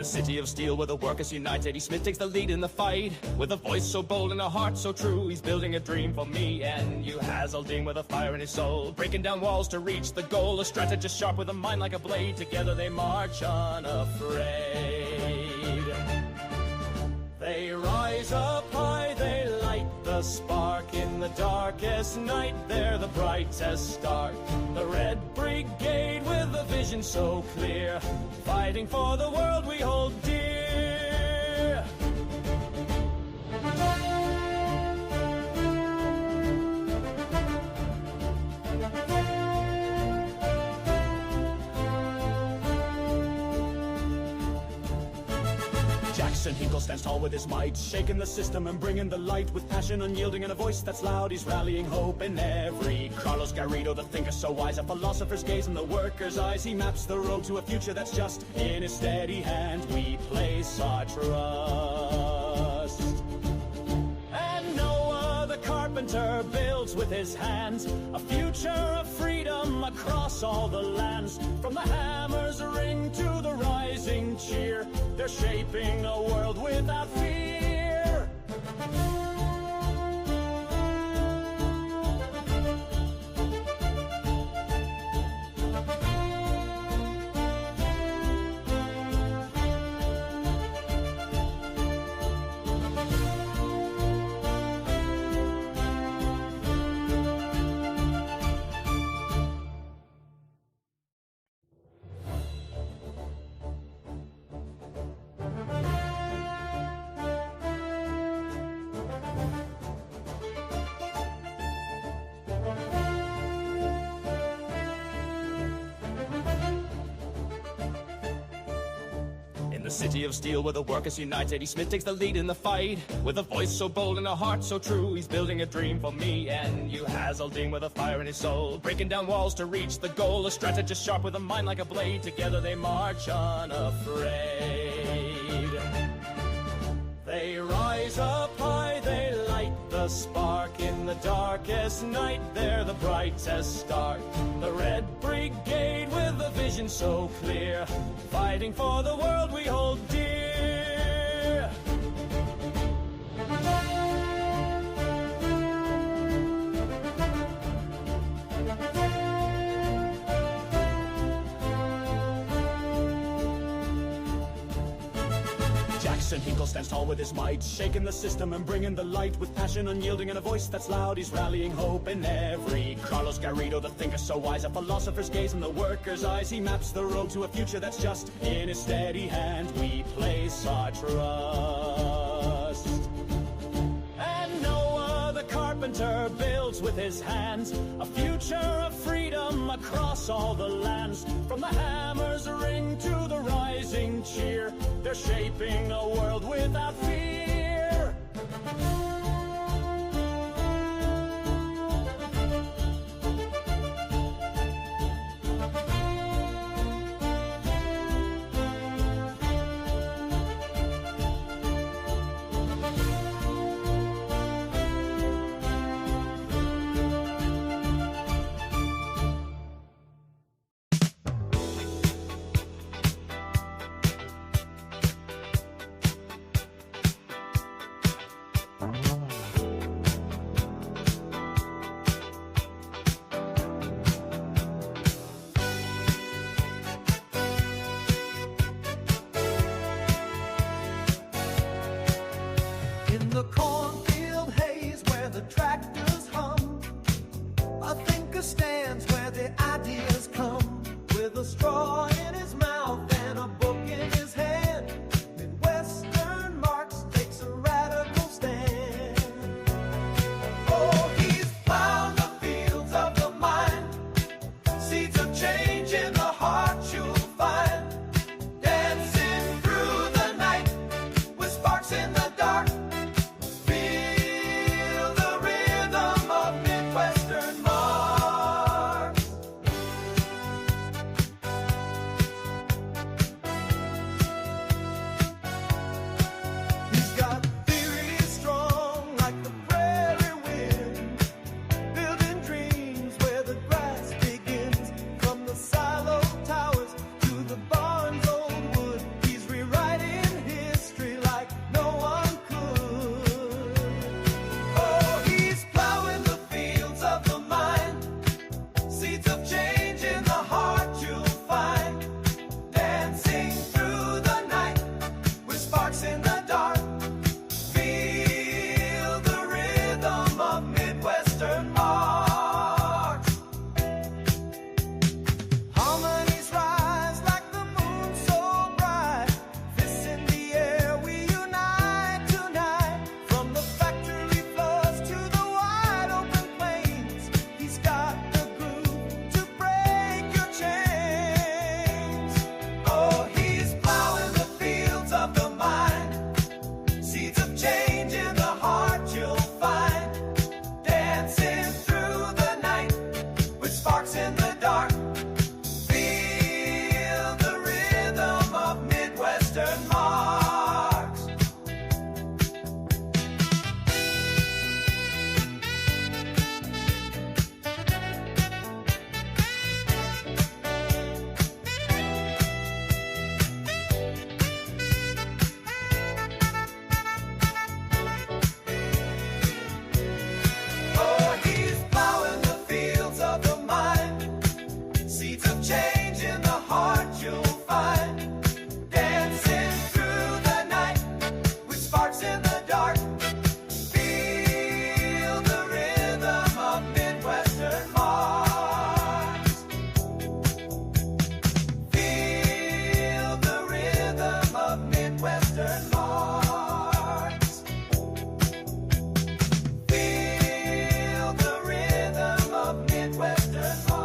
the city of steel where the workers unite, Eddie Smith takes the lead in the fight. With a voice so bold and a heart so true, he's building a dream for me and you. Hazeldine with a fire in his soul, breaking down walls to reach the goal. A strategist sharp with a mind like a blade. Together they march unafraid. They rise up high, they light the spark. In the darkest night, they're the brightest star. The Red Brigade with a vision so clear, fighting for the world we hold dear. Hinkle stands tall with his might, shaking the system and bringing the light. With passion unyielding and a voice that's loud, he's rallying hope in every. Carlos Garrido, the thinker so wise, a philosopher's gaze in the worker's eyes. He maps the road to a future that's just. In his steady hand we place our trust. And Noah the carpenter builds with his hands a future of freedom across all the lands. From the hammer's ring to the rising cheer, they're shaping a world without fear. City of steel where the workers unite, Eddie Smith takes the lead in the fight. With a voice so bold and a heart so true, he's building a dream for me and you. Hazeldine with a fire in his soul, breaking down walls to reach the goal. A strategist sharp with a mind like a blade. Together they march unafraid. They rise up high, they light the spark. In the darkest night, they're the brightest star. The Red Brigade with a vision so clear, fighting for the world we hold dear. Hinkle stands tall with his might, shaking the system and bringing the light. With passion unyielding and a voice that's loud, he's rallying hope in every. Carlos Garrido, the thinker so wise, a philosopher's gaze in the worker's eyes. He maps the road to a future that's just. In his steady hand we place our trust. And Noah the carpenter builds with his hands a future of freedom across all the lands. From the hammer's ring to the rising cheer, they're shaping a world without fear. change in the heart you'll find. Dancing through the night with sparks in the dark. Feel the rhythm of Midwestern Mars. Feel the rhythm of Midwestern Mars. Feel the rhythm of Midwestern Mars.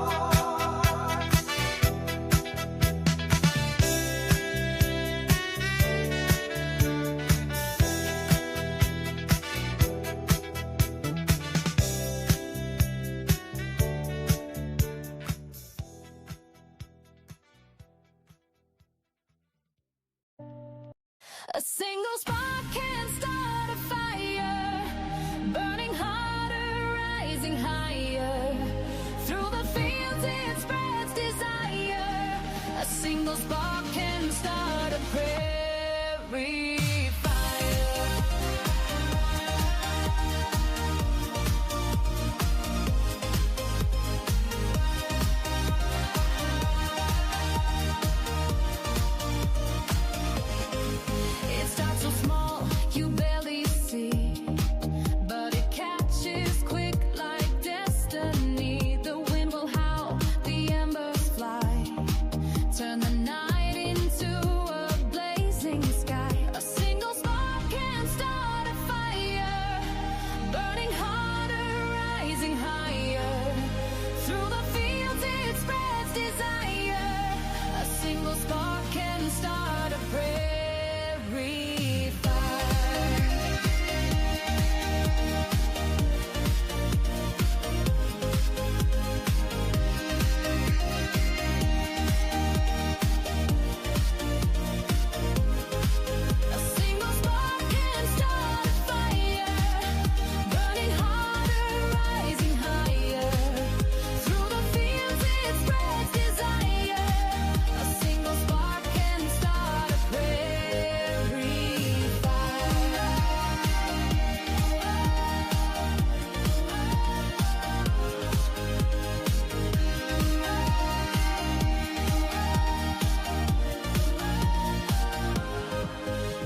A single spark can start a fire, burning harder, rising higher. Through the fields it spreads desire. A single spark can start a prairie fire. It starts so small, you barely see, but it catches quick like destiny. The wind will howl, the embers fly, turn the night into a blazing sky. A single spark can start a fire, burning harder, rising higher. Through the fields it spreads desire. A single spark can start a prairie fire. A single spark can start a fire, burning harder, rising higher. Through the fields it spreads desire. A single spark can start a prairie fire.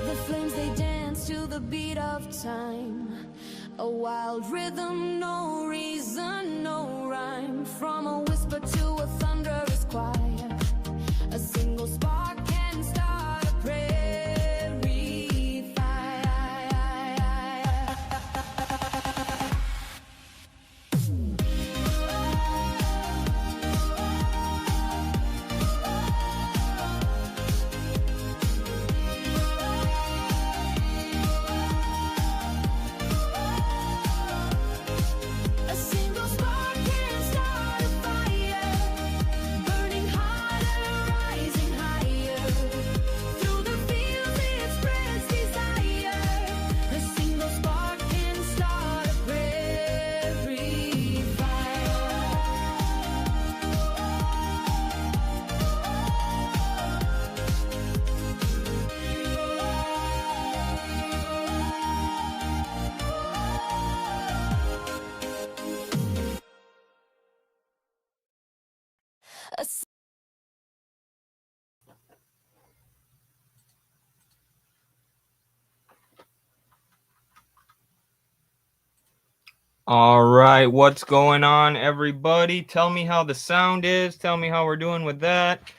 The flames they dance to the beat of time. A wild rhythm, no reason, no rhyme. From a whisper to a thunderous choir. A single spark can start a prairie fire. A single spark can start a fire, burning harder, rising higher. Through the fields it spreads desire. A single spark can start a prairie fire. A All right, what's going on, everybody? Tell me how the sound is. Tell me how we're doing with that.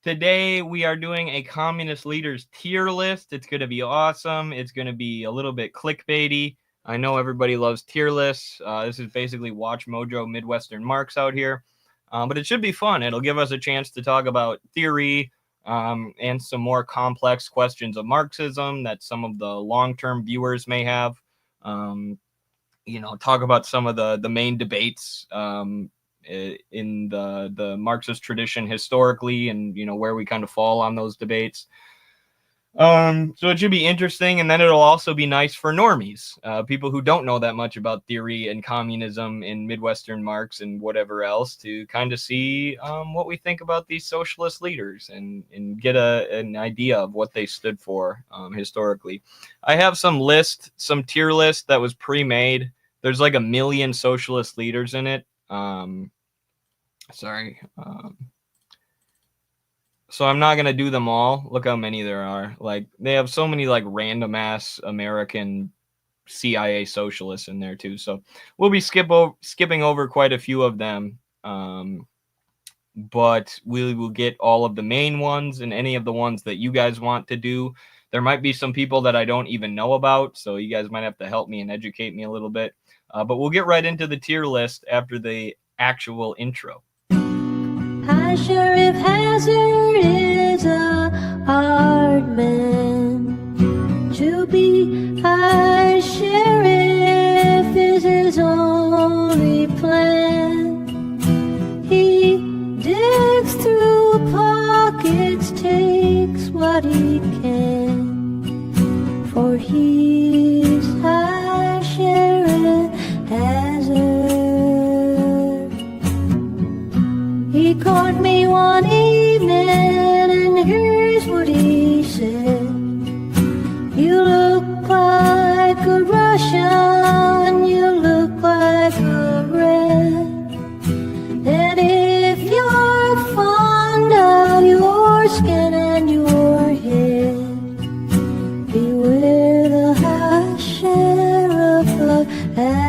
Today, we are doing a communist leaders tier list. It's going to be awesome. It's going to be a little bit clickbaity. I know everybody loves tier lists. This is basically Watch Mojo Midwestern Marx out here. But it should be fun. It'll give us a chance to talk about theory and some more complex questions of Marxism that some of the long-term viewers may have. Talk about some of the main debates in the Marxist tradition historically, and where we kind of fall on those debates. So it should be interesting, and then it'll also be nice for normies, people who don't know that much about theory and communism and Midwestern Marx and whatever else, to kind of see what we think about these socialist leaders and get an idea of what they stood for historically. I have some tier list that was pre-made. There's like 1 million socialist leaders in it. Sorry. So I'm not gonna do them all. Look how many there are. Like they have so many like random ass American CIA socialists in there too. So we'll be skipping over quite a few of them. But we will get all of the main ones and any of the ones that you guys want to do. There might be some people that I don't even know about, so you guys might have to help me and educate me a little bit. But we'll get right into the tier list after the actual intro. High Sheriff Hazard is a hard man to be. High Sheriff is his only plan. He digs through pockets, takes what he can, for he's High Sheriff Hazard. He caught me one evening, and here's what he said: "You look like a Russian, you look like a red, and if you're fond of your skin and your head, beware the High Sheriff of Hazard."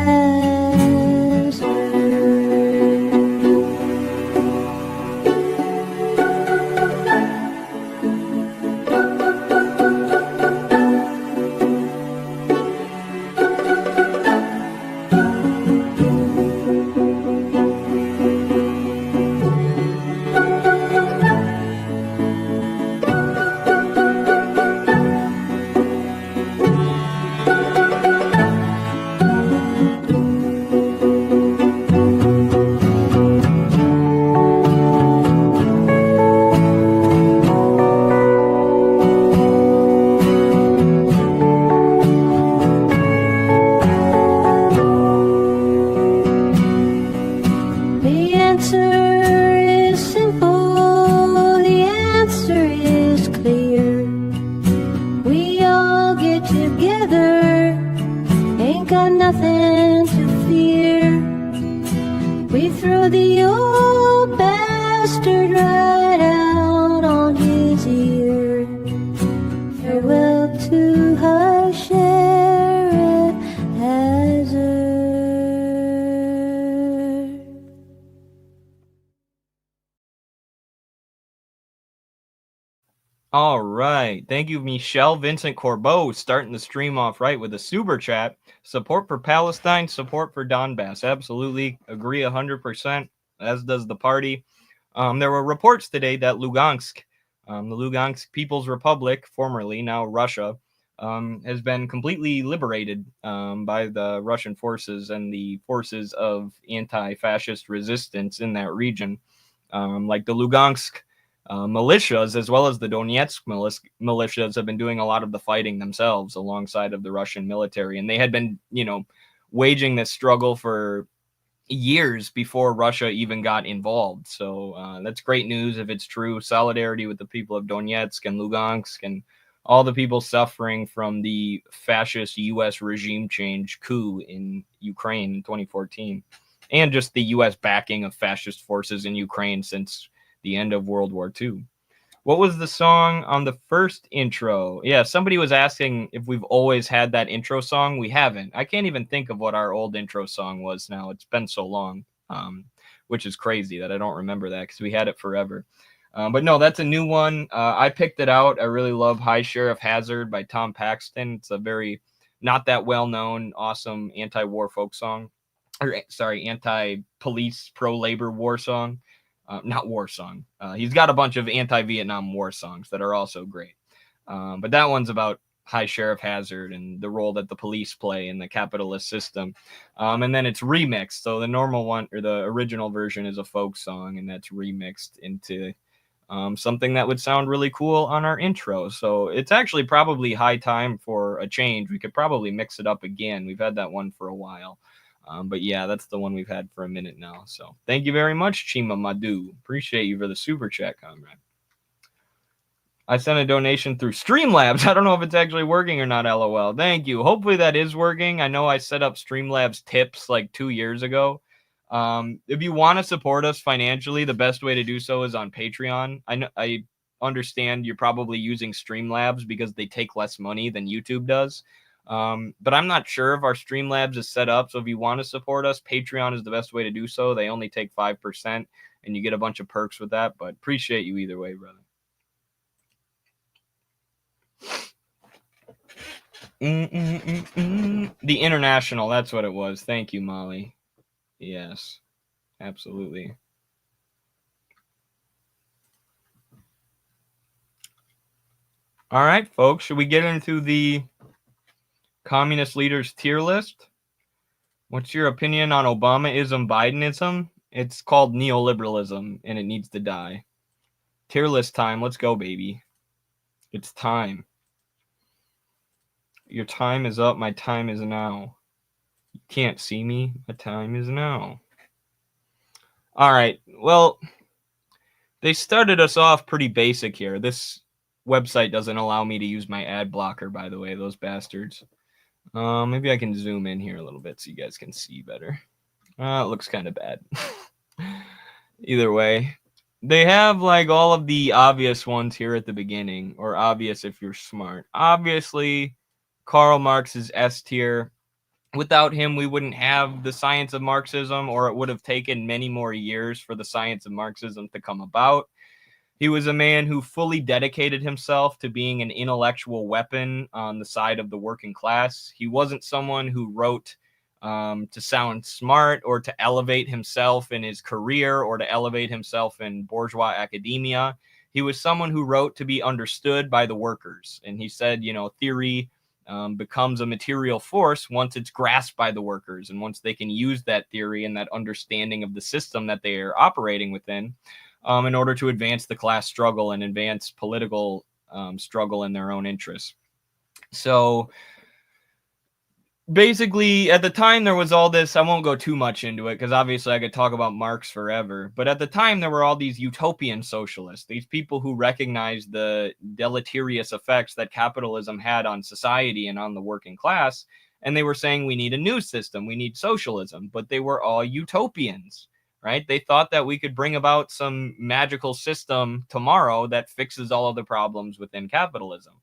All right. Thank you, Michelle Vincent Corbeau, starting the stream off right with a super chat. Support for Palestine, support for Donbass. Absolutely agree 100%, as does the party. There were reports today that Lugansk, the Lugansk People's Republic, formerly now Russia, has been completely liberated by the Russian forces and the forces of anti-fascist resistance in that region. Like the Lugansk militias, as well as the Donetsk militias, have been doing a lot of the fighting themselves alongside of the Russian military. And they had been, waging this struggle for years before Russia even got involved. So that's great news if it's true. Solidarity with the people of Donetsk and Lugansk and all the people suffering from the fascist U.S. regime change coup in Ukraine in 2014. And just the U.S. backing of fascist forces in Ukraine since the end of World War II. What was the song on the first intro? Yeah, somebody was asking if we've always had that intro song. We haven't. I can't even think of what our old intro song was now. It's been so long, which is crazy that I don't remember that because we had it forever. But no, that's a new one. I picked it out. I really love High Sheriff Hazard by Tom Paxton. It's a very not that well-known, awesome anti-war folk song. Anti-police, pro-labor war song. Not war song. He's got a bunch of anti-Vietnam war songs that are also great. But that one's about High Sheriff Hazard and the role that the police play in the capitalist system. And then it's remixed. So the normal one, or the original version, is a folk song, and that's remixed into something that would sound really cool on our intro. So it's actually probably high time for a change. We could probably mix it up again. We've had that one for a while. But yeah, that's the one we've had for a minute now. So thank you very much, Chima Madu. Appreciate you for the super chat, comrade. I sent a donation through Streamlabs. I don't know if it's actually working or not, LOL. Thank you. Hopefully that is working. I know I set up Streamlabs tips like 2 years ago. If you want to support us financially, the best way to do so is on Patreon. I understand you're probably using Streamlabs because they take less money than YouTube does. But I'm not sure if our Streamlabs is set up. So if you want to support us, Patreon is the best way to do so. They only take 5% and you get a bunch of perks with that, but appreciate you either way, brother. The International, that's what it was. Thank you, Molly. Yes, absolutely. All right, folks, should we get into the communist leaders tier list? What's your opinion on Obamaism, Bidenism? It's called neoliberalism, and it needs to die. Tier list time. Let's go, baby. It's time. Your time is up. My time is now. You can't see me. My time is now. All right. Well, they started us off pretty basic here. This website doesn't allow me to use my ad blocker, by the way, those bastards. Maybe I can zoom in here a little bit so you guys can see better. It looks kind of bad. Either way, they have like all of the obvious ones here at the beginning, or obvious if you're smart. Obviously, Karl Marx is S tier. Without him, we wouldn't have the science of Marxism, or it would have taken many more years for the science of Marxism to come about. He was a man who fully dedicated himself to being an intellectual weapon on the side of the working class. He wasn't someone who wrote to sound smart or to elevate himself in his career or to elevate himself in bourgeois academia. He was someone who wrote to be understood by the workers. And he said, theory becomes a material force once it's grasped by the workers and once they can use that theory and that understanding of the system that they are operating within in order to advance the class struggle and advance political struggle in their own interests. So basically, at the time, there was all this. I won't go too much into it because obviously I could talk about Marx forever. But at the time, there were all these utopian socialists, these people who recognized the deleterious effects that capitalism had on society and on the working class. And they were saying we need a new system, we need socialism. But they were all utopians, right? They thought that we could bring about some magical system tomorrow that fixes all of the problems within capitalism.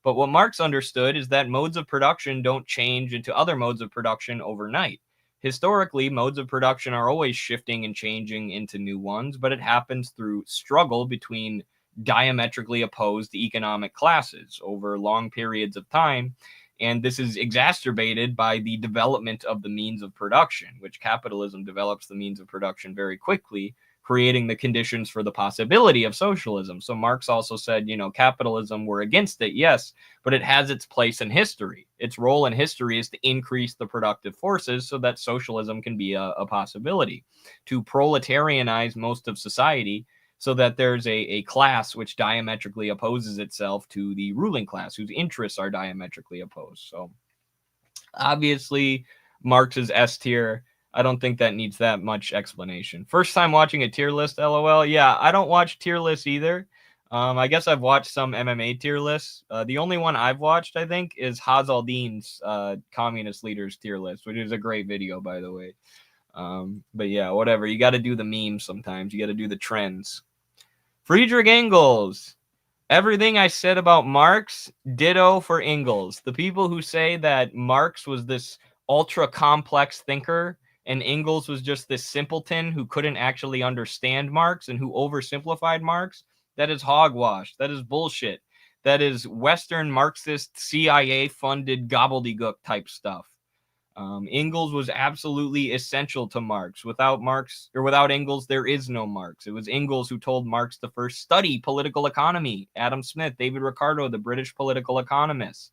But what Marx understood is that modes of production don't change into other modes of production overnight. Historically, modes of production are always shifting and changing into new ones, but it happens through struggle between diametrically opposed economic classes over long periods of time. And this is exacerbated by the development of the means of production, which capitalism develops the means of production very quickly, creating the conditions for the possibility of socialism. So Marx also said, capitalism, we're against it, yes, but it has its place in history. Its role in history is to increase the productive forces so that socialism can be a possibility, to proletarianize most of society so that there's a class which diametrically opposes itself to the ruling class, whose interests are diametrically opposed. So obviously, Marx is S tier. I don't think that needs that much explanation. First time watching a tier list, LOL. Yeah, I don't watch tier lists either. I guess I've watched some MMA tier lists. The only one I've watched, I think, is Hazaldeen's Communist Leaders tier list, which is a great video, by the way. But yeah, whatever. You got to do the memes sometimes. You got to do the trends. Friedrich Engels. Everything I said about Marx, ditto for Engels. The people who say that Marx was this ultra complex thinker and Engels was just this simpleton who couldn't actually understand Marx and who oversimplified Marx, that is hogwash. That is bullshit. That is Western Marxist CIA-funded gobbledygook type stuff. Engels was absolutely essential to Marx. Without Marx, or without Engels, there is no Marx. It was Engels who told Marx to first study political economy. Adam Smith, David Ricardo, the British political economists.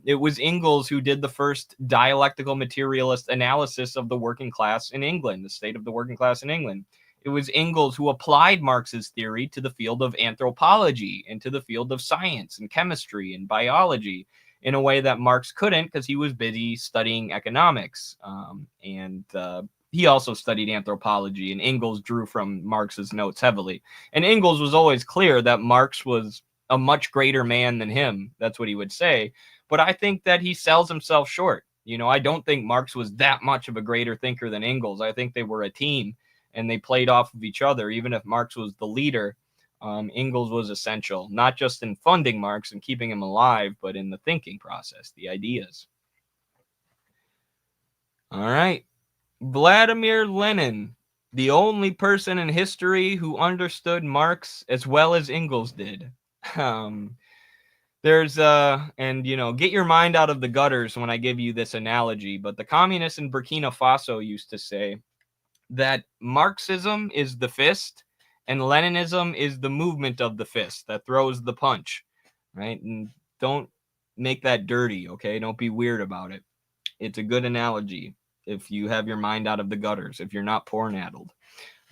It was Engels who did the first dialectical materialist analysis of the working class in England, the state of the working class in England. It was Engels who applied Marx's theory to the field of anthropology and to the field of science and chemistry and biology in a way that Marx couldn't because he was busy studying economics. He also studied anthropology, and Engels drew from Marx's notes heavily. And Engels was always clear that Marx was a much greater man than him. That's what he would say. But I think that he sells himself short. I don't think Marx was that much of a greater thinker than Engels. I think they were a team and they played off of each other. Even if Marx was the leader, Engels was essential, not just in funding Marx and keeping him alive, but in the thinking process, the ideas. All right. Vladimir Lenin, the only person in history who understood Marx as well as Engels did. Get your mind out of the gutters when I give you this analogy, but the communists in Burkina Faso used to say that Marxism is the fist and Leninism is the movement of the fist that throws the punch, right? And don't make that dirty, okay? Don't be weird about it. It's a good analogy if you have your mind out of the gutters, if you're not porn-addled,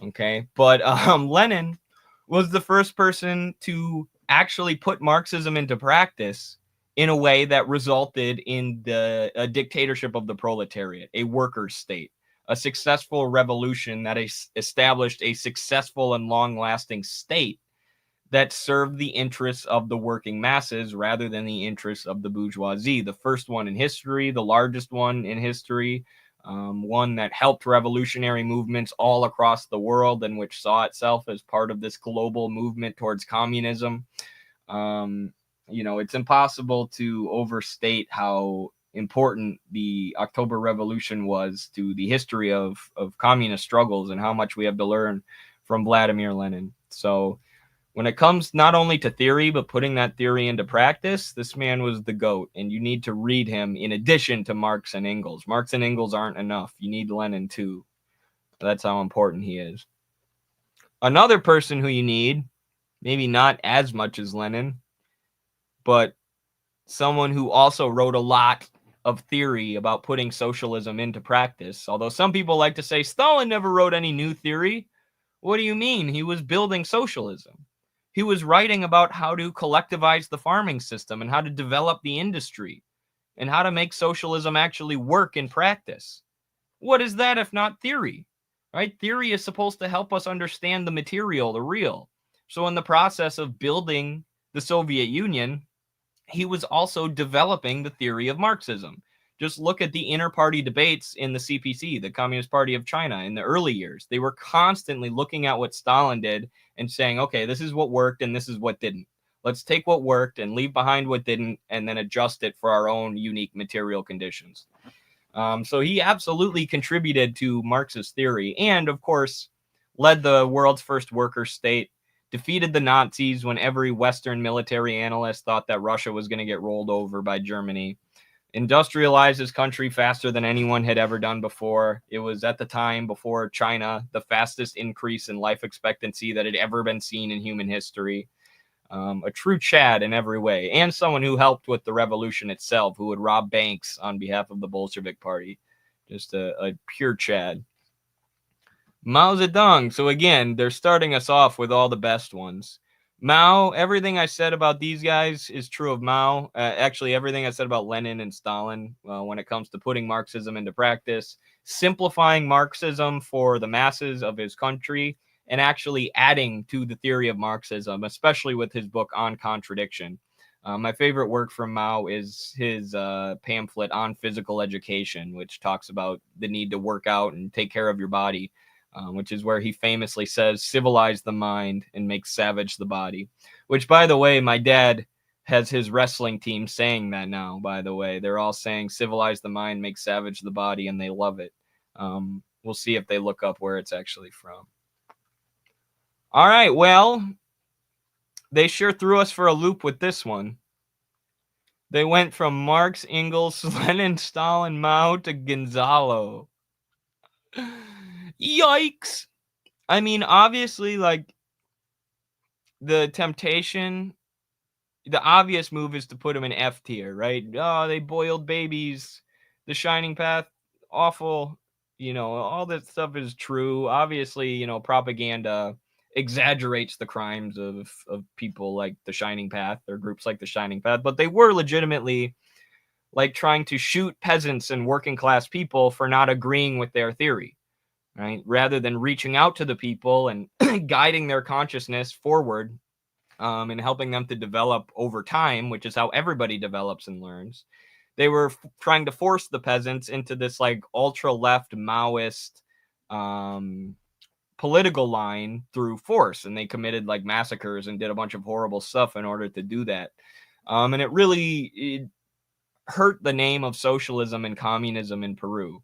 okay? But Lenin was the first person to actually put Marxism into practice in a way that resulted in a dictatorship of the proletariat, a workers' state, a successful revolution that established a successful and long-lasting state that served the interests of the working masses rather than the interests of the bourgeoisie. The first one in history, the largest one in history, one that helped revolutionary movements all across the world and which saw itself as part of this global movement towards communism. It's impossible to overstate how important the October Revolution was to the history of communist struggles and how much we have to learn from Vladimir Lenin. So when it comes not only to theory, but putting that theory into practice, this man was the GOAT, and you need to read him in addition to Marx and Engels. Marx and Engels aren't enough. You need Lenin too. That's how important he is. Another person who you need, maybe not as much as Lenin, but someone who also wrote a lot of theory about putting socialism into practice. Although some people like to say Stalin never wrote any new theory. What do you mean? He was building socialism. He was writing about how to collectivize the farming system and how to develop the industry and how to make socialism actually work in practice. What is that if not theory? Right? Theory is supposed to help us understand the material, the real. So in the process of building the Soviet Union, he was also developing the theory of Marxism. Just look at the inter-party debates in the CPC, the Communist Party of China, in the early years. They were constantly looking at what Stalin did and saying, okay, this is what worked and this is what didn't. Let's take what worked and leave behind what didn't and then adjust it for our own unique material conditions. So he absolutely contributed to Marxist theory and, of course, led the world's first worker state, defeated the Nazis when every Western military analyst thought that Russia was going to get rolled over by Germany, industrialized his country faster than anyone had ever done before. It was at the time before China, the fastest increase in life expectancy that had ever been seen in human history. A true Chad in every way, and someone who helped with the revolution itself, who would rob banks on behalf of the Bolshevik Party. Just a pure Chad. Mao Zedong. So again, they're starting us off with all the best ones. Mao, everything I said about these guys is true of Mao. Actually, everything I said about Lenin and Stalin when it comes to putting Marxism into practice, simplifying Marxism for the masses of his country, and actually adding to the theory of Marxism, especially with his book On Contradiction. My favorite work from Mao is his pamphlet on physical education, which talks about the need to work out and take care of your body. Which is where he famously says, civilize the mind and make savage the body. Which, by the way, my dad has his wrestling team saying that now, by the way. They're all saying, civilize the mind, make savage the body, and they love it. We'll see if they look up where it's actually from. All right, well, they sure threw us for a loop with this one. They went from Marx, Engels, Lenin, Stalin, Mao to Gonzalo. Yikes. I mean, obviously, like, the temptation, the obvious move is to put him in F tier, right? Oh, they boiled babies, the Shining Path, awful, all that stuff is true. Obviously, propaganda exaggerates the crimes of people like the Shining Path or groups like the Shining Path, but they were legitimately, like, trying to shoot peasants and working class people for not agreeing with their theory. Right? Rather than reaching out to the people and guiding their consciousness forward and helping them to develop over time, which is how everybody develops and learns, they were trying to force the peasants into this like ultra left Maoist political line through force, and they committed like massacres and did a bunch of horrible stuff in order to do that. And it hurt the name of socialism and communism in Peru.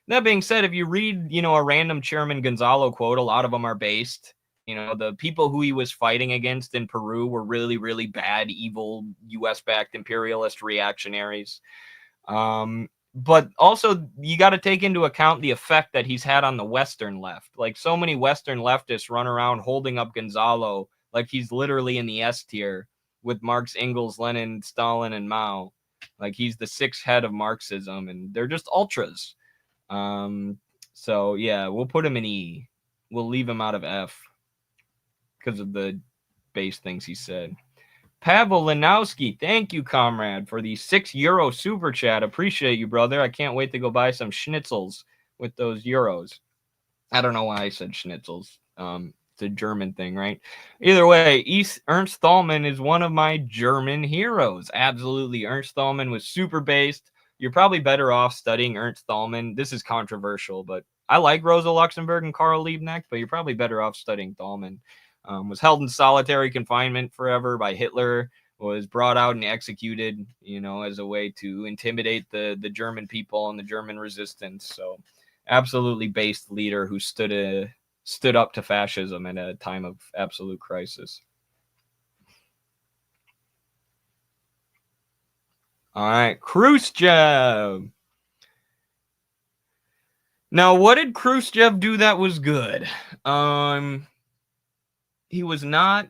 That being said, if you read, a random Chairman Gonzalo quote, a lot of them are based. The people who he was fighting against in Peru were really, really bad, evil, US-backed imperialist reactionaries. But also, you got to take into account the effect that he's had on the Western left. Like, so many Western leftists run around holding up Gonzalo like he's literally in the S tier with Marx, Engels, Lenin, Stalin, and Mao. Like, he's the sixth head of Marxism, and they're just ultras. So, yeah, we'll put him in E. We'll leave him out of F because of the base things he said. Pavel Linowski, thank you, comrade, for the €6 super chat. Appreciate you, brother. I can't wait to go buy some schnitzels with those euros. I don't know why I said schnitzels. It's a German thing, right? Either way, Ernst Thälmann is one of my German heroes. Absolutely. Ernst Thälmann was super based. You're probably better off studying Ernst Thälmann. This is controversial, but I like Rosa Luxemburg and Karl Liebknecht, but you're probably better off studying Thälmann. Was held in solitary confinement forever by Hitler, was brought out and executed, as a way to intimidate the German people and the German resistance. So absolutely based leader who stood up to fascism in a time of absolute crisis. All right, Khrushchev. Now, what did Khrushchev do that was good? He was not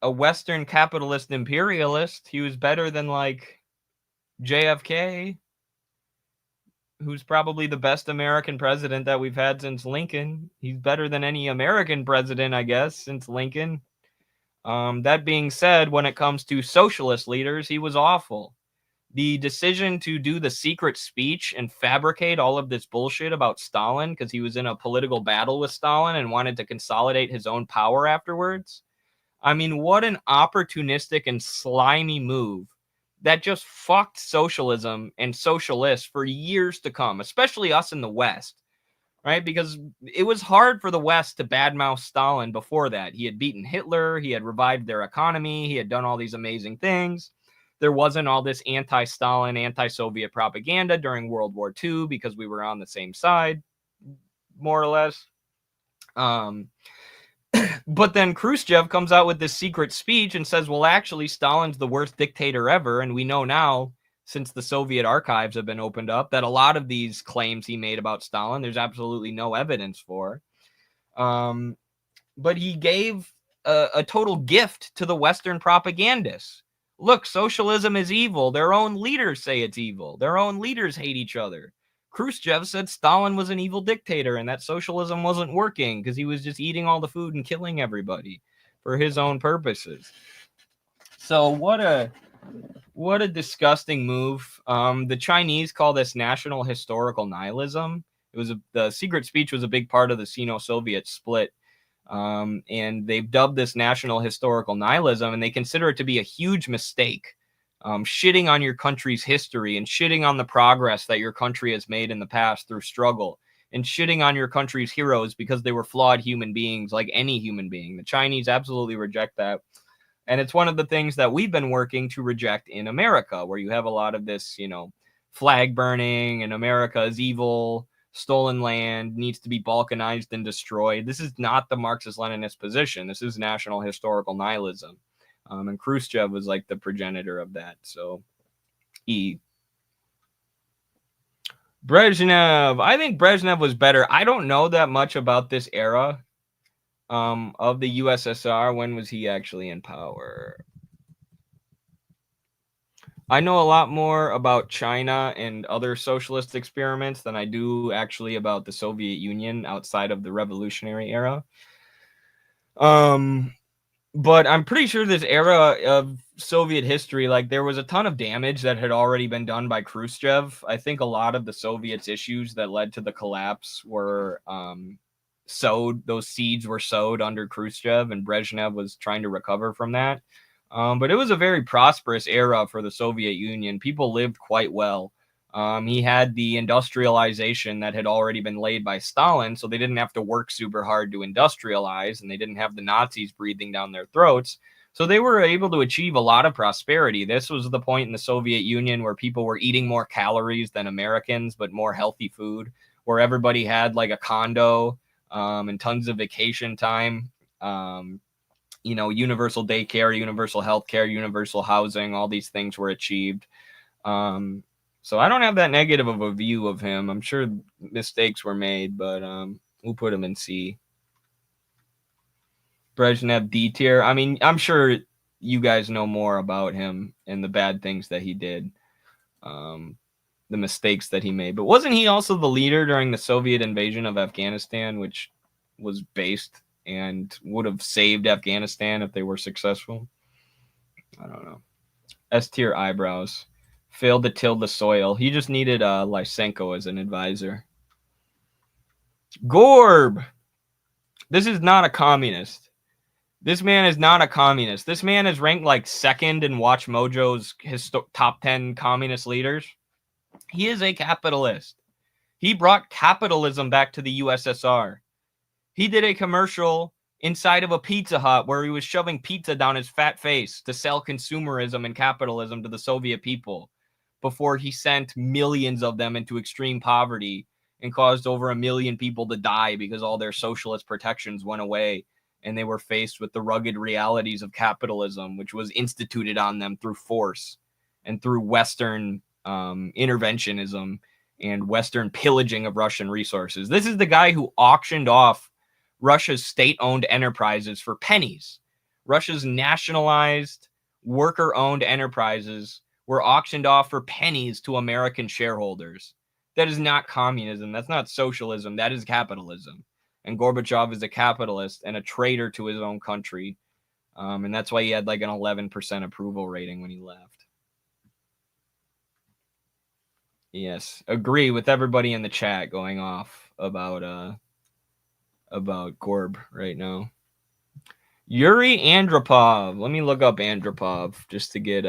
a Western capitalist imperialist. He was better than like JFK, who's probably the best American president that we've had since Lincoln. He's better than any American president, I guess, since Lincoln. That being said, when it comes to socialist leaders, he was awful. The decision to do the secret speech and fabricate all of this bullshit about Stalin because he was in a political battle with Stalin and wanted to consolidate his own power afterwards. I mean, what an opportunistic and slimy move that just fucked socialism and socialists for years to come, especially us in the West, right? Because it was hard for the West to badmouth Stalin before that. He had beaten Hitler, he had revived their economy, he had done all these amazing things. There wasn't all this anti-Stalin, anti-Soviet propaganda during World War II because we were on the same side, more or less. But then Khrushchev comes out with this secret speech and says, well, actually, Stalin's the worst dictator ever. And we know now, since the Soviet archives have been opened up, that a lot of these claims he made about Stalin, there's absolutely no evidence for. But he gave a total gift to the Western propagandists. Look, socialism is evil. Their own leaders say it's evil. Their own leaders hate each other. Khrushchev said Stalin was an evil dictator and that socialism wasn't working because he was just eating all the food and killing everybody for his own purposes. So what a disgusting move. The Chinese call this national historical nihilism. The secret speech was a big part of the Sino-Soviet split. And they've dubbed this national historical nihilism, and they consider it to be a huge mistake. Shitting on your country's history and shitting on the progress that your country has made in the past through struggle, and shitting on your country's heroes because they were flawed human beings like any human being. The Chinese absolutely reject that. And it's one of the things that we've been working to reject in America, where you have a lot of this, flag burning and America is evil, stolen land, needs to be balkanized and destroyed. This is not the Marxist-Leninist position. This is national historical nihilism. And Khrushchev was like the progenitor of that. So, E. Brezhnev. I think Brezhnev was better. I don't know that much about this era of the USSR. When was he actually in power? I know a lot more about China and other socialist experiments than I do actually about the Soviet Union outside of the revolutionary era. But I'm pretty sure this era of Soviet history, like there was a ton of damage that had already been done by Khrushchev. I think a lot of the Soviets' issues that led to the collapse were those seeds were sowed under Khrushchev, and Brezhnev was trying to recover from that. But it was a very prosperous era for the Soviet Union. People lived quite well. He had the industrialization that had already been laid by Stalin, so they didn't have to work super hard to industrialize, and they didn't have the Nazis breathing down their throats. So they were able to achieve a lot of prosperity. This was the point in the Soviet Union where people were eating more calories than Americans, but more healthy food, where everybody had like a condo and tons of vacation time. Universal daycare, universal healthcare, universal housing, all these things were achieved. So I don't have that negative of a view of him. I'm sure mistakes were made, but we'll put him in C. Brezhnev D tier. I mean, I'm sure you guys know more about him and the bad things that he did, the mistakes that he made. But wasn't he also the leader during the Soviet invasion of Afghanistan, which was based and would have saved Afghanistan if they were successful? I don't know. S tier eyebrows. Failed to till the soil. He just needed Lysenko as an advisor. Gorb. This is not a communist. This man is not a communist. This man is ranked like second in Watch Mojo's top 10 communist leaders. He is a capitalist. He brought capitalism back to the USSR. He did a commercial inside of a Pizza Hut where he was shoving pizza down his fat face to sell consumerism and capitalism to the Soviet people before he sent millions of them into extreme poverty and caused over 1 million people to die because all their socialist protections went away and they were faced with the rugged realities of capitalism, which was instituted on them through force and through Western interventionism and Western pillaging of Russian resources. This is the guy who auctioned off Russia's state-owned enterprises for pennies. Russia's nationalized, worker-owned enterprises were auctioned off for pennies to American shareholders. That is not communism. That's not socialism. That is capitalism. And Gorbachev is a capitalist and a traitor to his own country. And that's why he had like an 11% approval rating when he left. Yes, agree with everybody in the chat going off about Gorb right now. Yuri Andropov. Let me look up Andropov just to get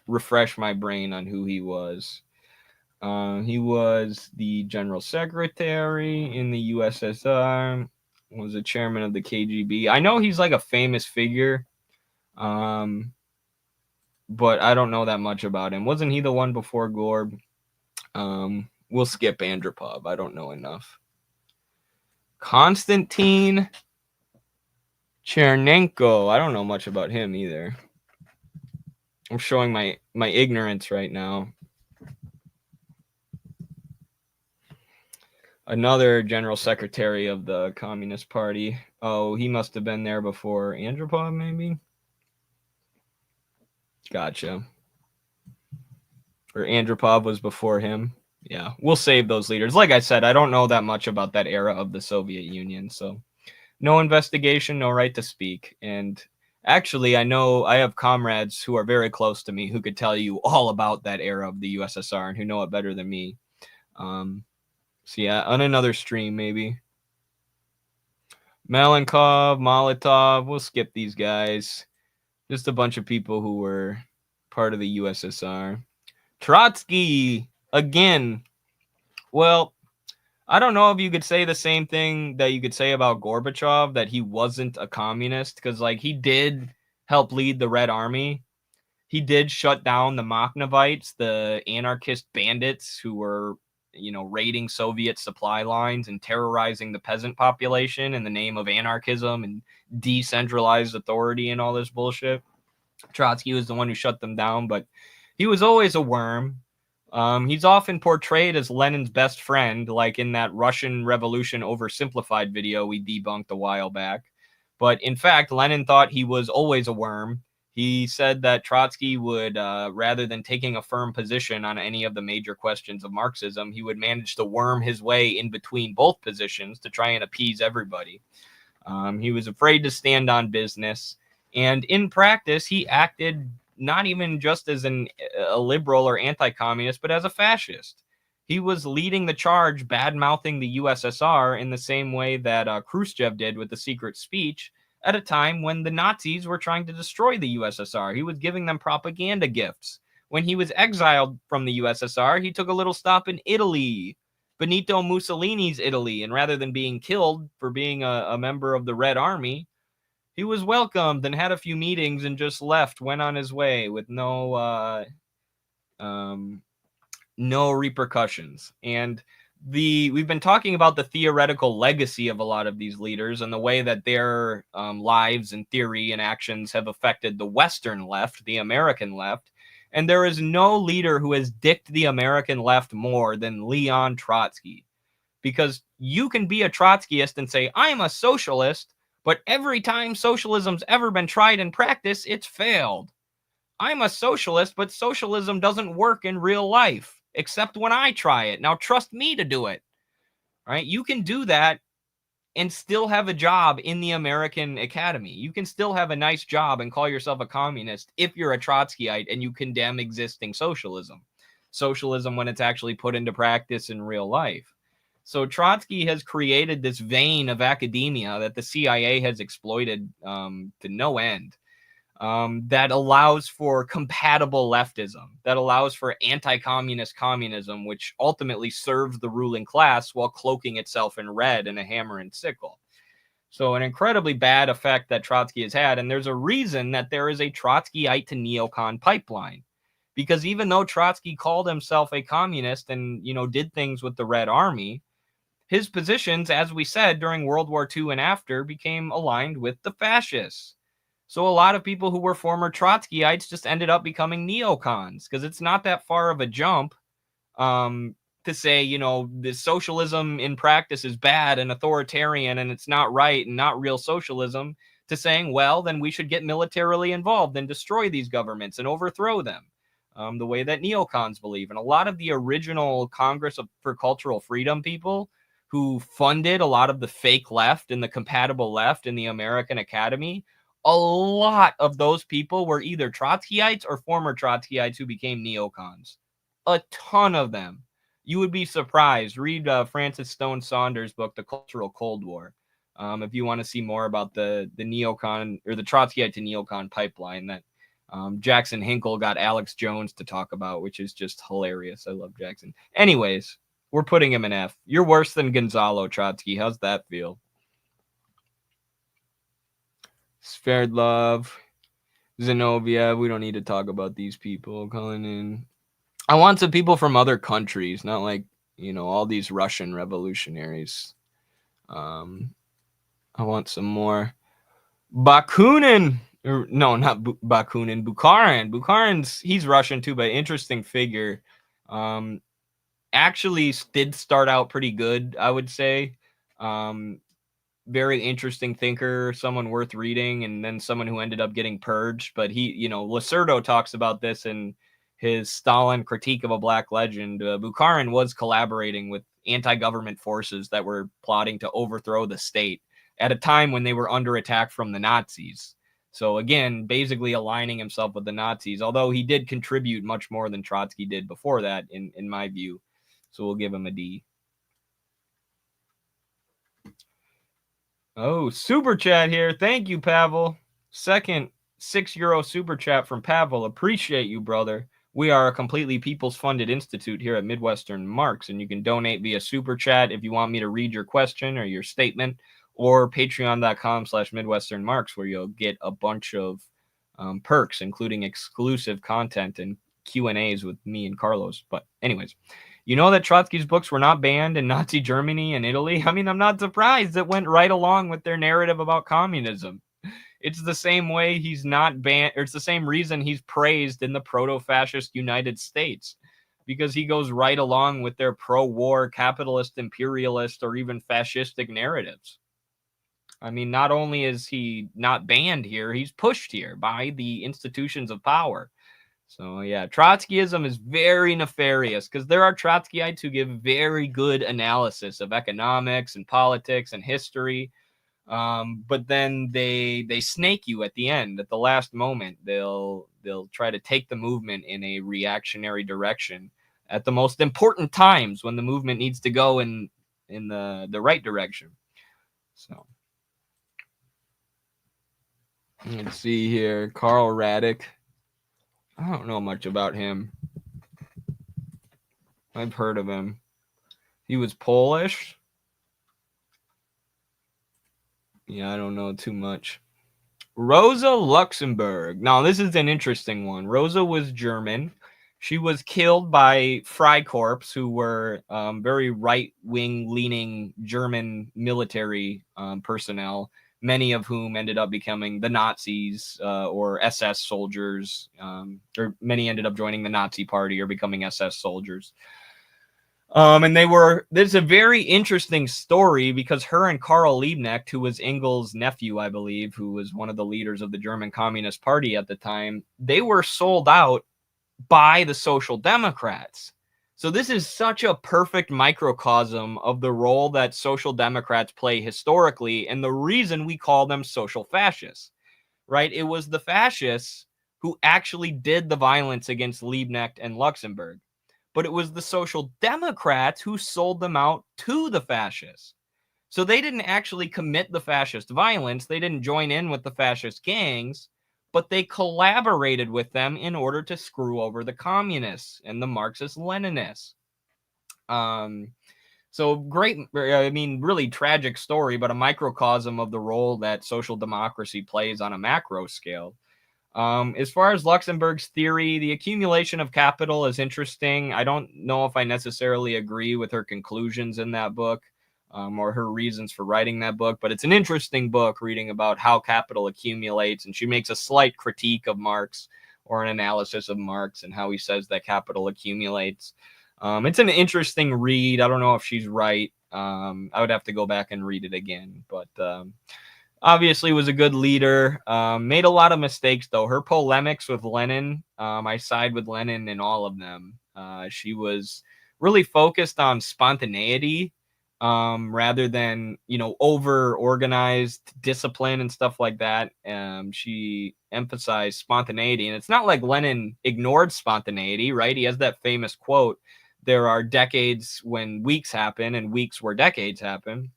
refresh my brain on who he was. He was the general secretary in the USSR, was a chairman of the KGB. I know he's like a famous figure, but I don't know that much about him. Wasn't he the one before Gorb? We'll skip Andropov. I don't know enough. Konstantin Chernenko. I don't know much about him either. I'm showing my ignorance right now. Another general secretary of the Communist Party. Oh, he must have been there before Andropov, maybe? Gotcha. Or Andropov was before him. Yeah, we'll save those leaders. Like I said, I don't know that much about that era of the Soviet Union, so no investigation, no right to speak. And actually, I know I have comrades who are very close to me who could tell you all about that era of the USSR and who know it better than me. So yeah, on another stream, maybe. Malenkov, Molotov, we'll skip these guys. Just a bunch of people who were part of the USSR. Trotsky, again. Well, I don't know if you could say the same thing that you could say about Gorbachev, that he wasn't a communist, because like he did help lead the Red Army. He did shut down the Makhnovites, the anarchist bandits who were, raiding Soviet supply lines and terrorizing the peasant population in the name of anarchism and decentralized authority and all this bullshit. Trotsky was the one who shut them down, but he was always a worm. He's often portrayed as Lenin's best friend, like in that Russian Revolution oversimplified video we debunked a while back. But in fact, Lenin thought he was always a worm. He said that Trotsky would, rather than taking a firm position on any of the major questions of Marxism, he would manage to worm his way in between both positions to try and appease everybody. He was afraid to stand on business. And in practice, he acted not even just as a liberal or anti-communist, but as a fascist. He was leading the charge, bad-mouthing the USSR in the same way that Khrushchev did with the secret speech, at a time when the Nazis were trying to destroy the USSR. He was giving them propaganda gifts. When he was exiled from the USSR, he took a little stop in Italy, Benito Mussolini's Italy, and rather than being killed for being a member of the Red Army, he was welcomed and had a few meetings and just left, went on his way with no repercussions. And we've been talking about the theoretical legacy of a lot of these leaders and the way that their lives and theory and actions have affected the Western left, the American left. And there is no leader who has dicked the American left more than Leon Trotsky. Because you can be a Trotskyist and say, I'm a socialist, but every time socialism's ever been tried in practice, it's failed. I'm a socialist, but socialism doesn't work in real life, except when I try it. Now trust me to do it. Right? You can do that and still have a job in the American Academy. You can still have a nice job and call yourself a communist if you're a Trotskyite and you condemn existing socialism. Socialism when it's actually put into practice in real life. So Trotsky has created this vein of academia that the CIA has exploited to no end. That allows for compatible leftism, that allows for anti-communist communism, which ultimately serves the ruling class while cloaking itself in red and a hammer and sickle. So an incredibly bad effect that Trotsky has had, and there's a reason that there is a Trotskyite to neocon pipeline. Because even though Trotsky called himself a communist and, did things with the Red Army, his positions, as we said, during World War II and after, became aligned with the fascists. So a lot of people who were former Trotskyites just ended up becoming neocons, because it's not that far of a jump to say, the socialism in practice is bad and authoritarian and it's not right and not real socialism, to saying, well, then we should get militarily involved and destroy these governments and overthrow them, the way that neocons believe. And a lot of the original Congress for Cultural Freedom people who funded a lot of the fake left and the compatible left in the American Academy, a lot of those people were either Trotskyites or former Trotskyites who became neocons. A ton of them. You would be surprised. Read Francis Stone Saunders' book, The Cultural Cold War, if you want to see more about the neocon or the Trotskyite to neocon pipeline that Jackson Hinkle got Alex Jones to talk about, which is just hilarious. I love Jackson. Anyways, we're putting him in F. You're worse than Gonzalo Trotsky. How's that feel? Sverdlov, Zinoviev. We don't need to talk about these people calling in. I want some people from other countries, not like, all these Russian revolutionaries. I want some more. Bakunin. No, not Bakunin. Bukharin. Bukharin's, he's Russian too, but interesting figure. Actually did start out pretty good, I would say. Very interesting thinker, someone worth reading, and then someone who ended up getting purged. But he, Lacerdo talks about this in his Stalin Critique of a Black Legend. Bukharin was collaborating with anti-government forces that were plotting to overthrow the state at a time when they were under attack from the Nazis. So again, basically aligning himself with the Nazis, although he did contribute much more than Trotsky did before that, in my view. So we'll give him a D. Oh, super chat here. Thank you, Pavel. Second €6 super chat from Pavel. Appreciate you, brother. We are a completely people's-funded institute here at Midwestern Marx, and you can donate via super chat if you want me to read your question or your statement, or patreon.com/MidwesternMarx, where you'll get a bunch of perks, including exclusive content and Q&As with me and Carlos. But anyways, you know that Trotsky's books were not banned in Nazi Germany and Italy? I mean, I'm not surprised. It went right along with their narrative about communism. It's the same way he's not banned, or it's the same reason he's praised in the proto-fascist United States, because he goes right along with their pro-war, capitalist, imperialist, or even fascistic narratives. I mean, not only is he not banned here, he's pushed here by the institutions of power. So yeah, Trotskyism is very nefarious, because there are Trotskyites who give very good analysis of economics and politics and history, but then they snake you at the end, at the last moment. They'll try to take the movement in a reactionary direction at the most important times when the movement needs to go in the right direction. So Let's see here. Karl Radek. I don't know much about him. I've heard of him. He was Polish. Yeah, I don't know too much. Rosa Luxemburg. Now, this is an interesting one. Rosa was German. She was killed by Freikorps, who were very right-wing leaning German military personnel, many of whom ended up becoming the Nazis or SS soldiers, or many ended up joining the Nazi party or becoming SS soldiers. And there's a very interesting story because her and Karl Liebknecht, who was Engels' nephew, I believe, who was one of the leaders of the German Communist Party at the time, they were sold out by the Social Democrats. So this is such a perfect microcosm of the role that Social Democrats play historically and the reason we call them social fascists, right? It was the fascists who actually did the violence against Liebknecht and Luxemburg. But it was the Social Democrats who sold them out to the fascists. So they didn't actually commit the fascist violence. They didn't join in with the fascist gangs, but they collaborated with them in order to screw over the communists and the Marxist-Leninists. So great, I mean, really tragic story, but a microcosm of the role that social democracy plays on a macro scale. As far as Luxemburg's theory, the accumulation of capital is interesting. I don't know if I necessarily agree with her conclusions in that book or her reasons for writing that book, but it's an interesting book reading about how capital accumulates. And she makes a slight critique of Marx or an analysis of Marx and how he says that capital accumulates. It's an interesting read. I don't know if she's right. I would have to go back and read it again, but obviously was a good leader. Made a lot of mistakes, though. Her polemics with Lenin, I side with Lenin in all of them. She was really focused on spontaneity rather than, over-organized discipline and stuff like that. She emphasized spontaneity. And it's not like Lenin ignored spontaneity, right? He has that famous quote, there are decades when weeks happen and weeks where decades happen.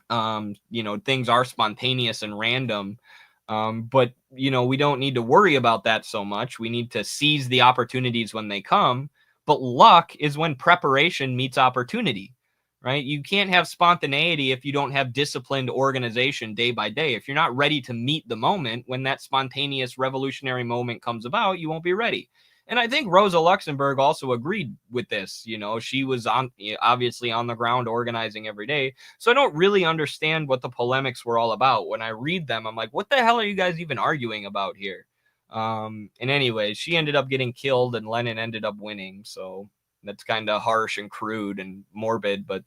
Things are spontaneous and random. But we don't need to worry about that so much. We need to seize the opportunities when they come. But luck is when preparation meets opportunity, right? You can't have spontaneity if you don't have disciplined organization day by day. If you're not ready to meet the moment, when that spontaneous revolutionary moment comes about, you won't be ready. And I think Rosa Luxemburg also agreed with this. She was obviously on the ground organizing every day. So I don't really understand what the polemics were all about. When I read them, I'm like, what the hell are you guys even arguing about here? And anyways, she ended up getting killed and Lenin ended up winning. So that's kind of harsh and crude and morbid, but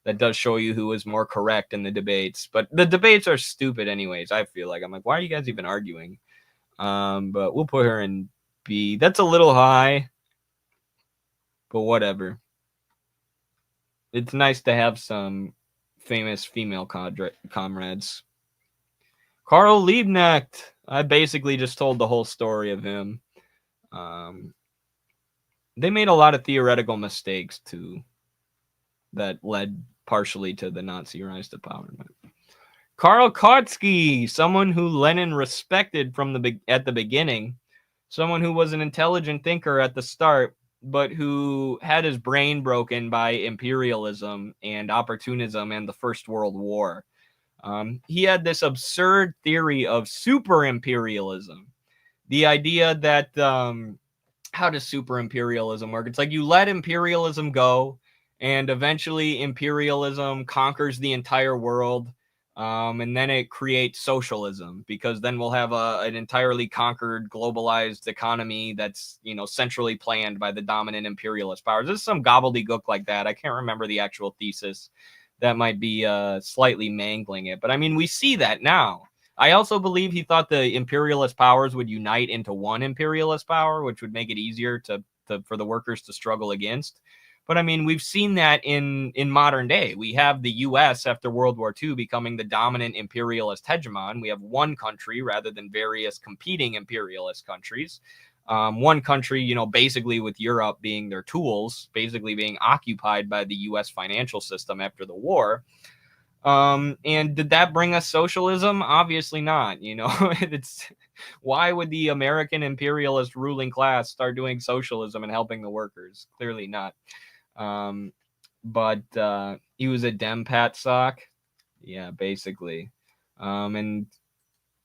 that does show you who was more correct in the debates. But the debates are stupid anyways, I feel like. I'm like, why are you guys even arguing? But we'll put her in B. That's a little high, but whatever. It's nice to have some famous female comrades. Karl Liebknecht. I basically just told the whole story of him. They made a lot of theoretical mistakes too that led partially to the Nazi rise to power. Karl Kautsky, someone who Lenin respected at the beginning. Someone who was an intelligent thinker at the start, but who had his brain broken by imperialism and opportunism and the First World War. He had this absurd theory of super imperialism. The idea that, how does super imperialism work? It's like you let imperialism go, and eventually imperialism conquers the entire world. And then it creates socialism, because then we'll have an entirely conquered, globalized economy that's, centrally planned by the dominant imperialist powers. There's some gobbledygook like that. I can't remember the actual thesis. That might be slightly mangling it. But I mean, we see that now. I also believe he thought the imperialist powers would unite into one imperialist power, which would make it easier for the workers to struggle against. But I mean, we've seen that in modern day. We have the U.S. after World War II becoming the dominant imperialist hegemon. We have one country rather than various competing imperialist countries. One country, basically with Europe being their tools, basically being occupied by the U.S. financial system after the war. And did that bring us socialism? Obviously not. It's why would the American imperialist ruling class start doing socialism and helping the workers? Clearly not. But he was a Dem Pat sock. Yeah, basically. And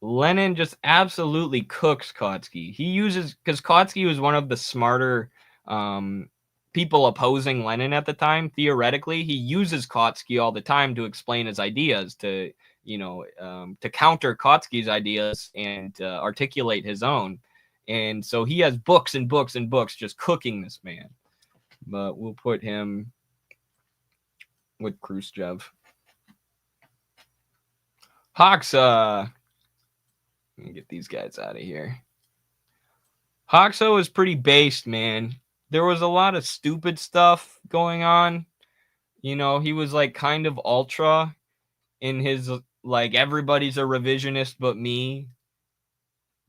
Lenin just absolutely cooks Kautsky. Because Kautsky was one of the smarter people opposing Lenin at the time. Theoretically, he uses Kautsky all the time to explain his ideas, to counter Kautsky's ideas and articulate his own. And so he has books and books and books just cooking this man. But we'll put him with Khrushchev. Hoxha. Let me get these guys out of here. Hoxha was pretty based, man. There was a lot of stupid stuff going on. He was like kind of ultra in his like everybody's a revisionist but me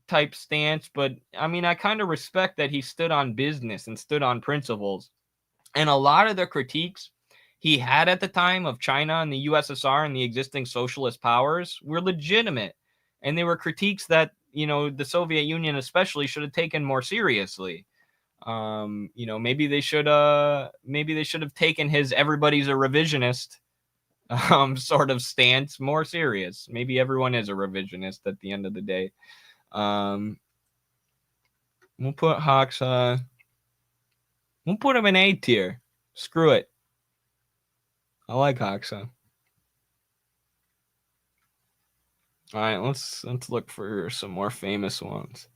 type stance. But I mean, I kind of respect that he stood on business and stood on principles. And a lot of the critiques he had at the time of China and the USSR and the existing socialist powers were legitimate. And they were critiques that, the Soviet Union especially should have taken more seriously. Maybe they should have taken his everybody's a revisionist sort of stance more serious. Maybe everyone is a revisionist at the end of the day. We'll put Hoxha. We'll put him in A tier. Screw it. I like Hoxha. All right, let's look for some more famous ones.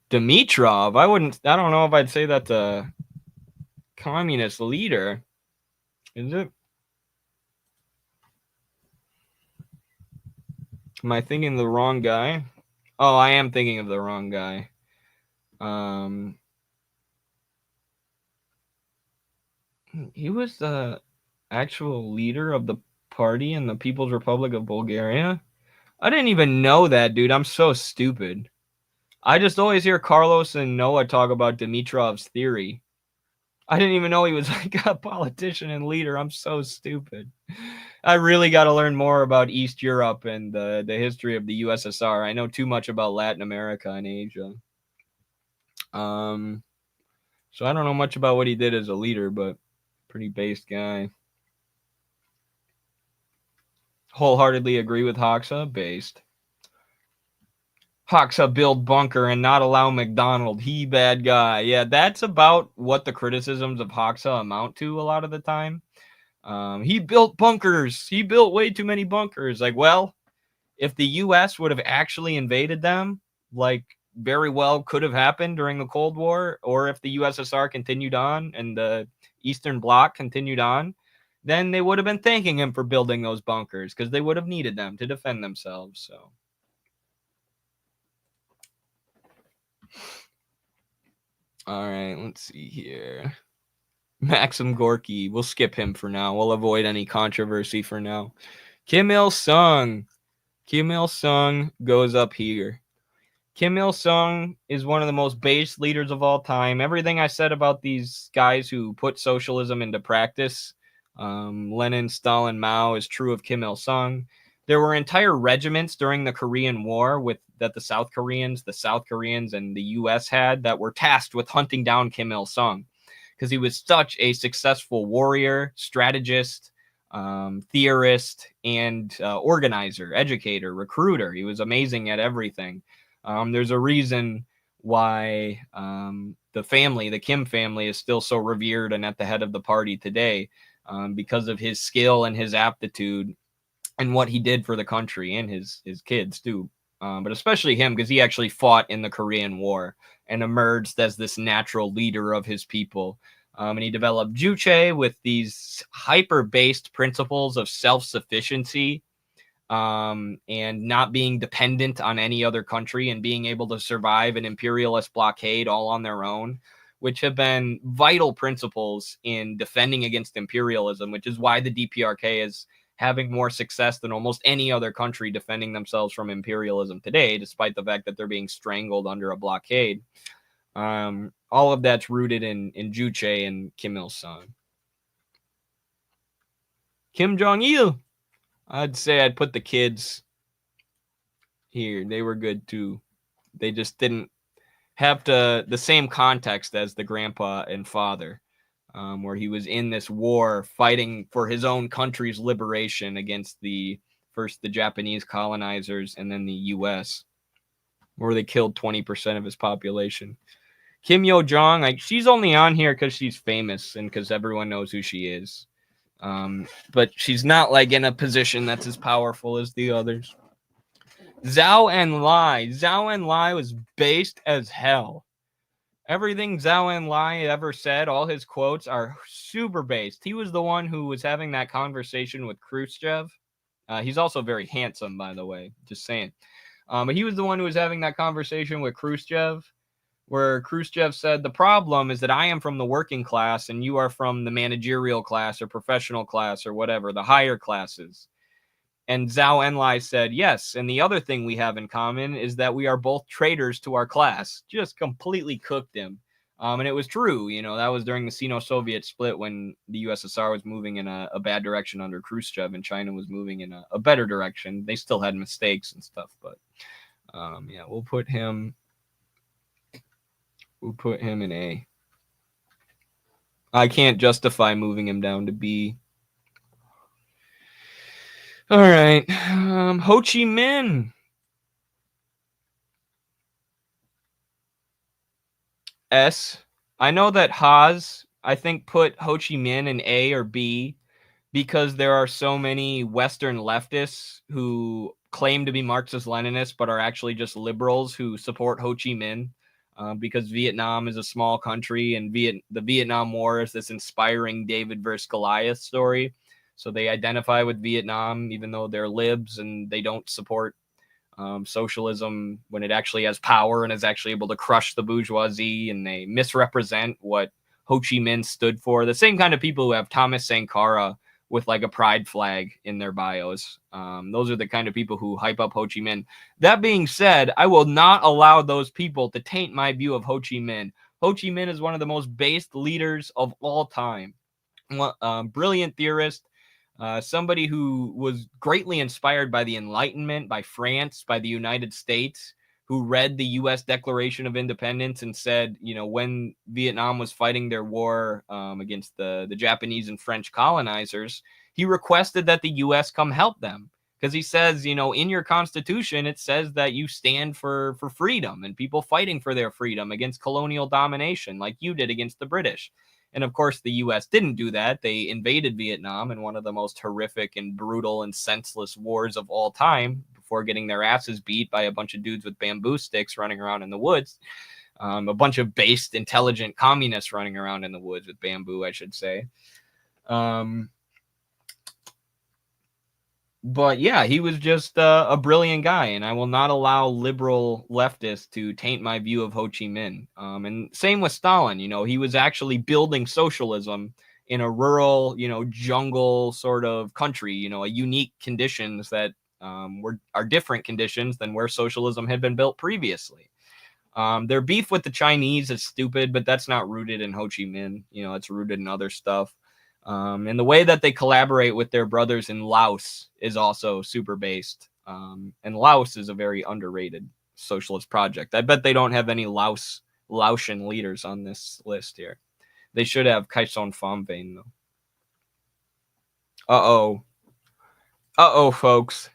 Dimitrov. I don't know if I'd say that's a communist leader. Is it? Am I thinking of the wrong guy? Oh, I am thinking of the wrong guy. He was the actual leader of the party in the People's Republic of Bulgaria. I didn't even know that, dude. I'm so stupid. I just always hear Carlos and Noah talk about Dimitrov's theory. I didn't even know he was like a politician and leader. I'm so stupid. I really got to learn more about East Europe and the history of the USSR. I know too much about Latin America and Asia. So I don't know much about what he did as a leader, but pretty based guy. Wholeheartedly agree with Hoxha. Based. Hoxha build bunker and not allow McDonald. He bad guy. Yeah, that's about what the criticisms of Hoxha amount to a lot of the time. He built bunkers. He built way too many bunkers. Like, well, if the U.S. would have actually invaded them, like very well could have happened during the Cold War, or if the USSR continued on and the Eastern Bloc continued on, then they would have been thanking him for building those bunkers because they would have needed them to defend themselves. So. All right, let's see here. Maxim Gorky. We'll skip him for now. We'll avoid any controversy for now. Kim Il-sung. Kim Il-sung goes up here. Kim Il-sung is one of the most base leaders of all time. Everything I said about these guys who put socialism into practice, Lenin, Stalin, Mao, is true of Kim Il-sung. There were entire regiments during the Korean War that the South Koreans, and the U.S. had that were tasked with hunting down Kim Il-sung because he was such a successful warrior, strategist, theorist, and organizer, educator, recruiter. He was amazing at everything. There's a reason why the Kim family, is still so revered and at the head of the party today, because of his skill and his aptitude and what he did for the country and his kids too. But especially him, because he actually fought in the Korean War and emerged as this natural leader of his people. And he developed Juche with these hyper-based principles of self-sufficiency, and not being dependent on any other country and being able to survive an imperialist blockade all on their own, which have been vital principles in defending against imperialism, which is why the DPRK is having more success than almost any other country defending themselves from imperialism today, despite the fact that they're being strangled under a blockade. All of that's rooted in Juche and Kim Il-sung. Kim Jong-il. I'd say I'd put the kids here. They were good too. They just didn't have the same context as the grandpa and father, where he was in this war fighting for his own country's liberation against first the Japanese colonizers and then the U.S., where they killed 20% of his population. Kim Yo Jong, she's only on here because she's famous and because everyone knows who she is. But she's not like in a position that's as powerful as the others. Zhao Enlai was based as hell. Everything Zhao Enlai ever said, all his quotes are super based. He was the one who was having that conversation with Khrushchev. He's also very handsome, by the way, just saying. But he was the one who was having that conversation with Khrushchev, where Khrushchev said, the problem is that I am from the working class and you are from the managerial class or professional class or whatever, the higher classes. And Zhao Enlai said, yes, and the other thing we have in common is that we are both traitors to our class. Just completely cooked him. And it was true, that was during the Sino-Soviet split when the USSR was moving in a bad direction under Khrushchev and China was moving in a better direction. They still had mistakes and stuff, but yeah, we'll put him in A. I can't justify moving him down to B. All right. Ho Chi Minh. S. I know that Haas, I think, put Ho Chi Minh in A or B because there are so many Western leftists who claim to be Marxist-Leninists but are actually just liberals who support Ho Chi Minh because Vietnam is a small country and the Vietnam War is this inspiring David versus Goliath story. So they identify with Vietnam, even though they're libs and they don't support socialism when it actually has power and is actually able to crush the bourgeoisie, and they misrepresent what Ho Chi Minh stood for. The same kind of people who have Thomas Sankara with like a pride flag in their bios. Those are the kind of people who hype up Ho Chi Minh. That being said, I will not allow those people to taint my view of Ho Chi Minh. Ho Chi Minh is one of the most based leaders of all time. Brilliant theorist. Somebody who was greatly inspired by the Enlightenment, by France, by the United States, who read the U.S. Declaration of Independence and said, when Vietnam was fighting their war against the Japanese and French colonizers, he requested that the U.S. come help them. Because he says, in your Constitution, it says that you stand for freedom and people fighting for their freedom against colonial domination, like you did against the British. And of course, the U.S. didn't do that. They invaded Vietnam in one of the most horrific and brutal and senseless wars of all time before getting their asses beat by a bunch of dudes with bamboo sticks running around in the woods. A bunch of based, intelligent communists running around in the woods with bamboo, I should say. But yeah, he was just a brilliant guy, and I will not allow liberal leftists to taint my view of Ho Chi Minh. And same with Stalin. He was actually building socialism in a rural, jungle sort of country. A unique conditions that are different conditions than where socialism had been built previously. Their beef with the Chinese is stupid, but that's not rooted in Ho Chi Minh. It's rooted in other stuff. And the way that they collaborate with their brothers in Laos is also super based. And Laos is a very underrated socialist project. I bet they don't have any Laotian leaders on this list here. They should have Khai Son Pham though. Uh-oh, folks.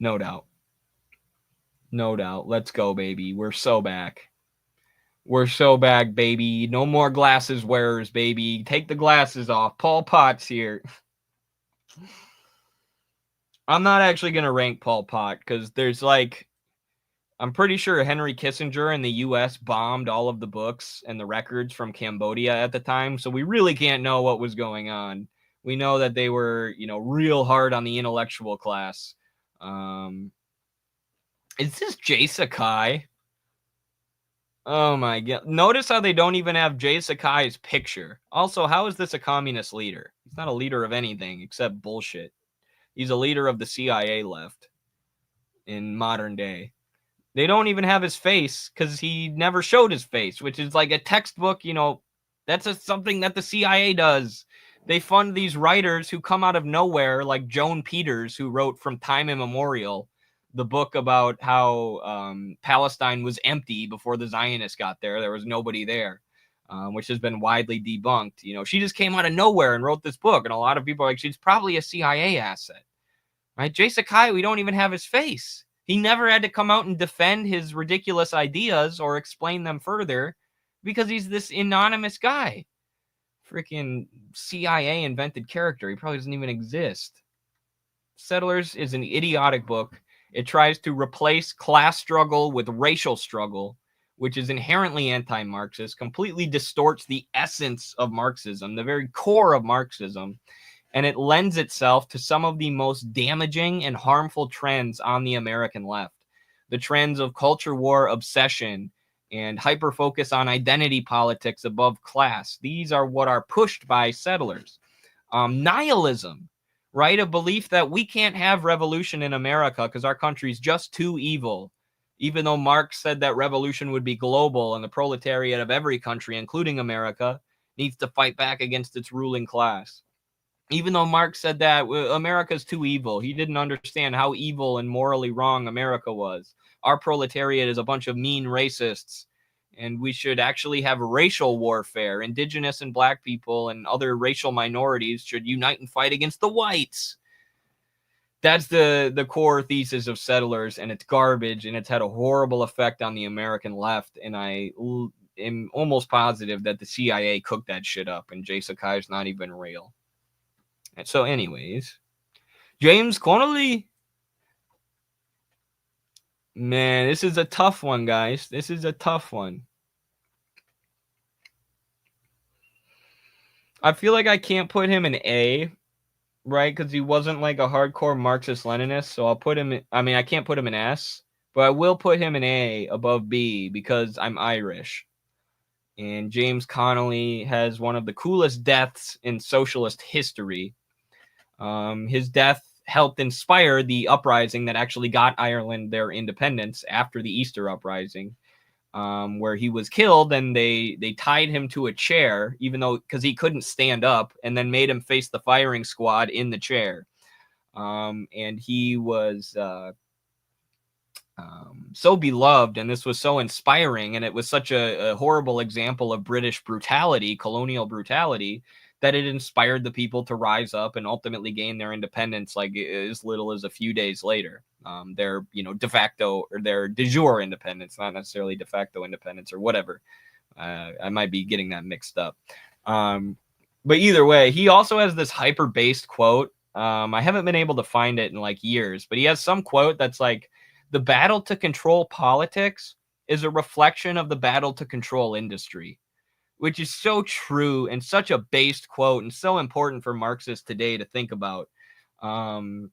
No doubt. Let's go, baby. We're so back. Baby. No more glasses wearers, baby. Take the glasses off. Pol Pot's here. I'm not actually going to rank Pol Pot because there's I'm pretty sure Henry Kissinger and the U.S. bombed all of the books and the records from Cambodia at the time. So we really can't know what was going on. We know that they were, real hard on the intellectual class. Is this Jay Sakai? Oh my God. Notice how they don't even have Jay Sakai's picture. Also, how is this a communist leader? He's not a leader of anything except bullshit. He's a leader of the CIA left in modern day. They don't even have his face because he never showed his face, which is like a textbook, that's something that the CIA does. They fund these writers who come out of nowhere, like Joan Peters, who wrote From Time Immemorial, the book about how Palestine was empty before the Zionists got there. There was nobody there, which has been widely debunked. You know, she just came out of nowhere and wrote this book, and a lot of people are like, she's probably a CIA asset, right? Jay Sakai, we don't even have his face. He never had to come out and defend his ridiculous ideas or explain them further because he's this anonymous guy. Freaking CIA invented character. He probably doesn't even exist. Settlers is an idiotic book. It tries to replace class struggle with racial struggle, which is inherently anti-Marxist, completely distorts the essence of Marxism, the very core of Marxism, and it lends itself to some of the most damaging and harmful trends on the American left. The trends of culture war obsession and hyper-focus on identity politics above class. These are what are pushed by settlers. Nihilism, right? A belief that we can't have revolution in America because our country's just too evil. Even though Marx said that revolution would be global and the proletariat of every country, including America, needs to fight back against its ruling class. Even though Marx said that America's too evil, he didn't understand how evil and morally wrong America was. Our proletariat is a bunch of mean racists, and we should actually have racial warfare. Indigenous and black people and other racial minorities should unite and fight against the whites. That's the core thesis of Settlers, and it's garbage, and it's had a horrible effect on the American left, and I am almost positive that the CIA cooked that shit up, and Jay Sakai's not even real. And so anyways, James Connolly. Man, this is a tough one, guys. This is a tough one. I feel like I can't put him in A, right? Because he wasn't like a hardcore Marxist-Leninist. So I'll put him in, I mean, I can't put him in S, but I will put him in A above B because I'm Irish. And James Connolly has one of the coolest deaths in socialist history. His death helped inspire the uprising that actually got Ireland their independence after the Easter Uprising, where he was killed, and they tied him to a chair, even though because he couldn't stand up, and then made him face the firing squad in the chair. And he was so beloved, and this was so inspiring, and it was such a horrible example of British brutality, colonial brutality, that it inspired the people to rise up and ultimately gain their independence like as little as a few days later. Their, de facto or their de jure independence, not necessarily de facto independence or whatever. I might be getting that mixed up. But either way, he also has this hyper-based quote. I haven't been able to find it in like years, but he has some quote that's like, the battle to control politics is a reflection of the battle to control industry, which is so true and such a based quote and so important for Marxists today to think about. The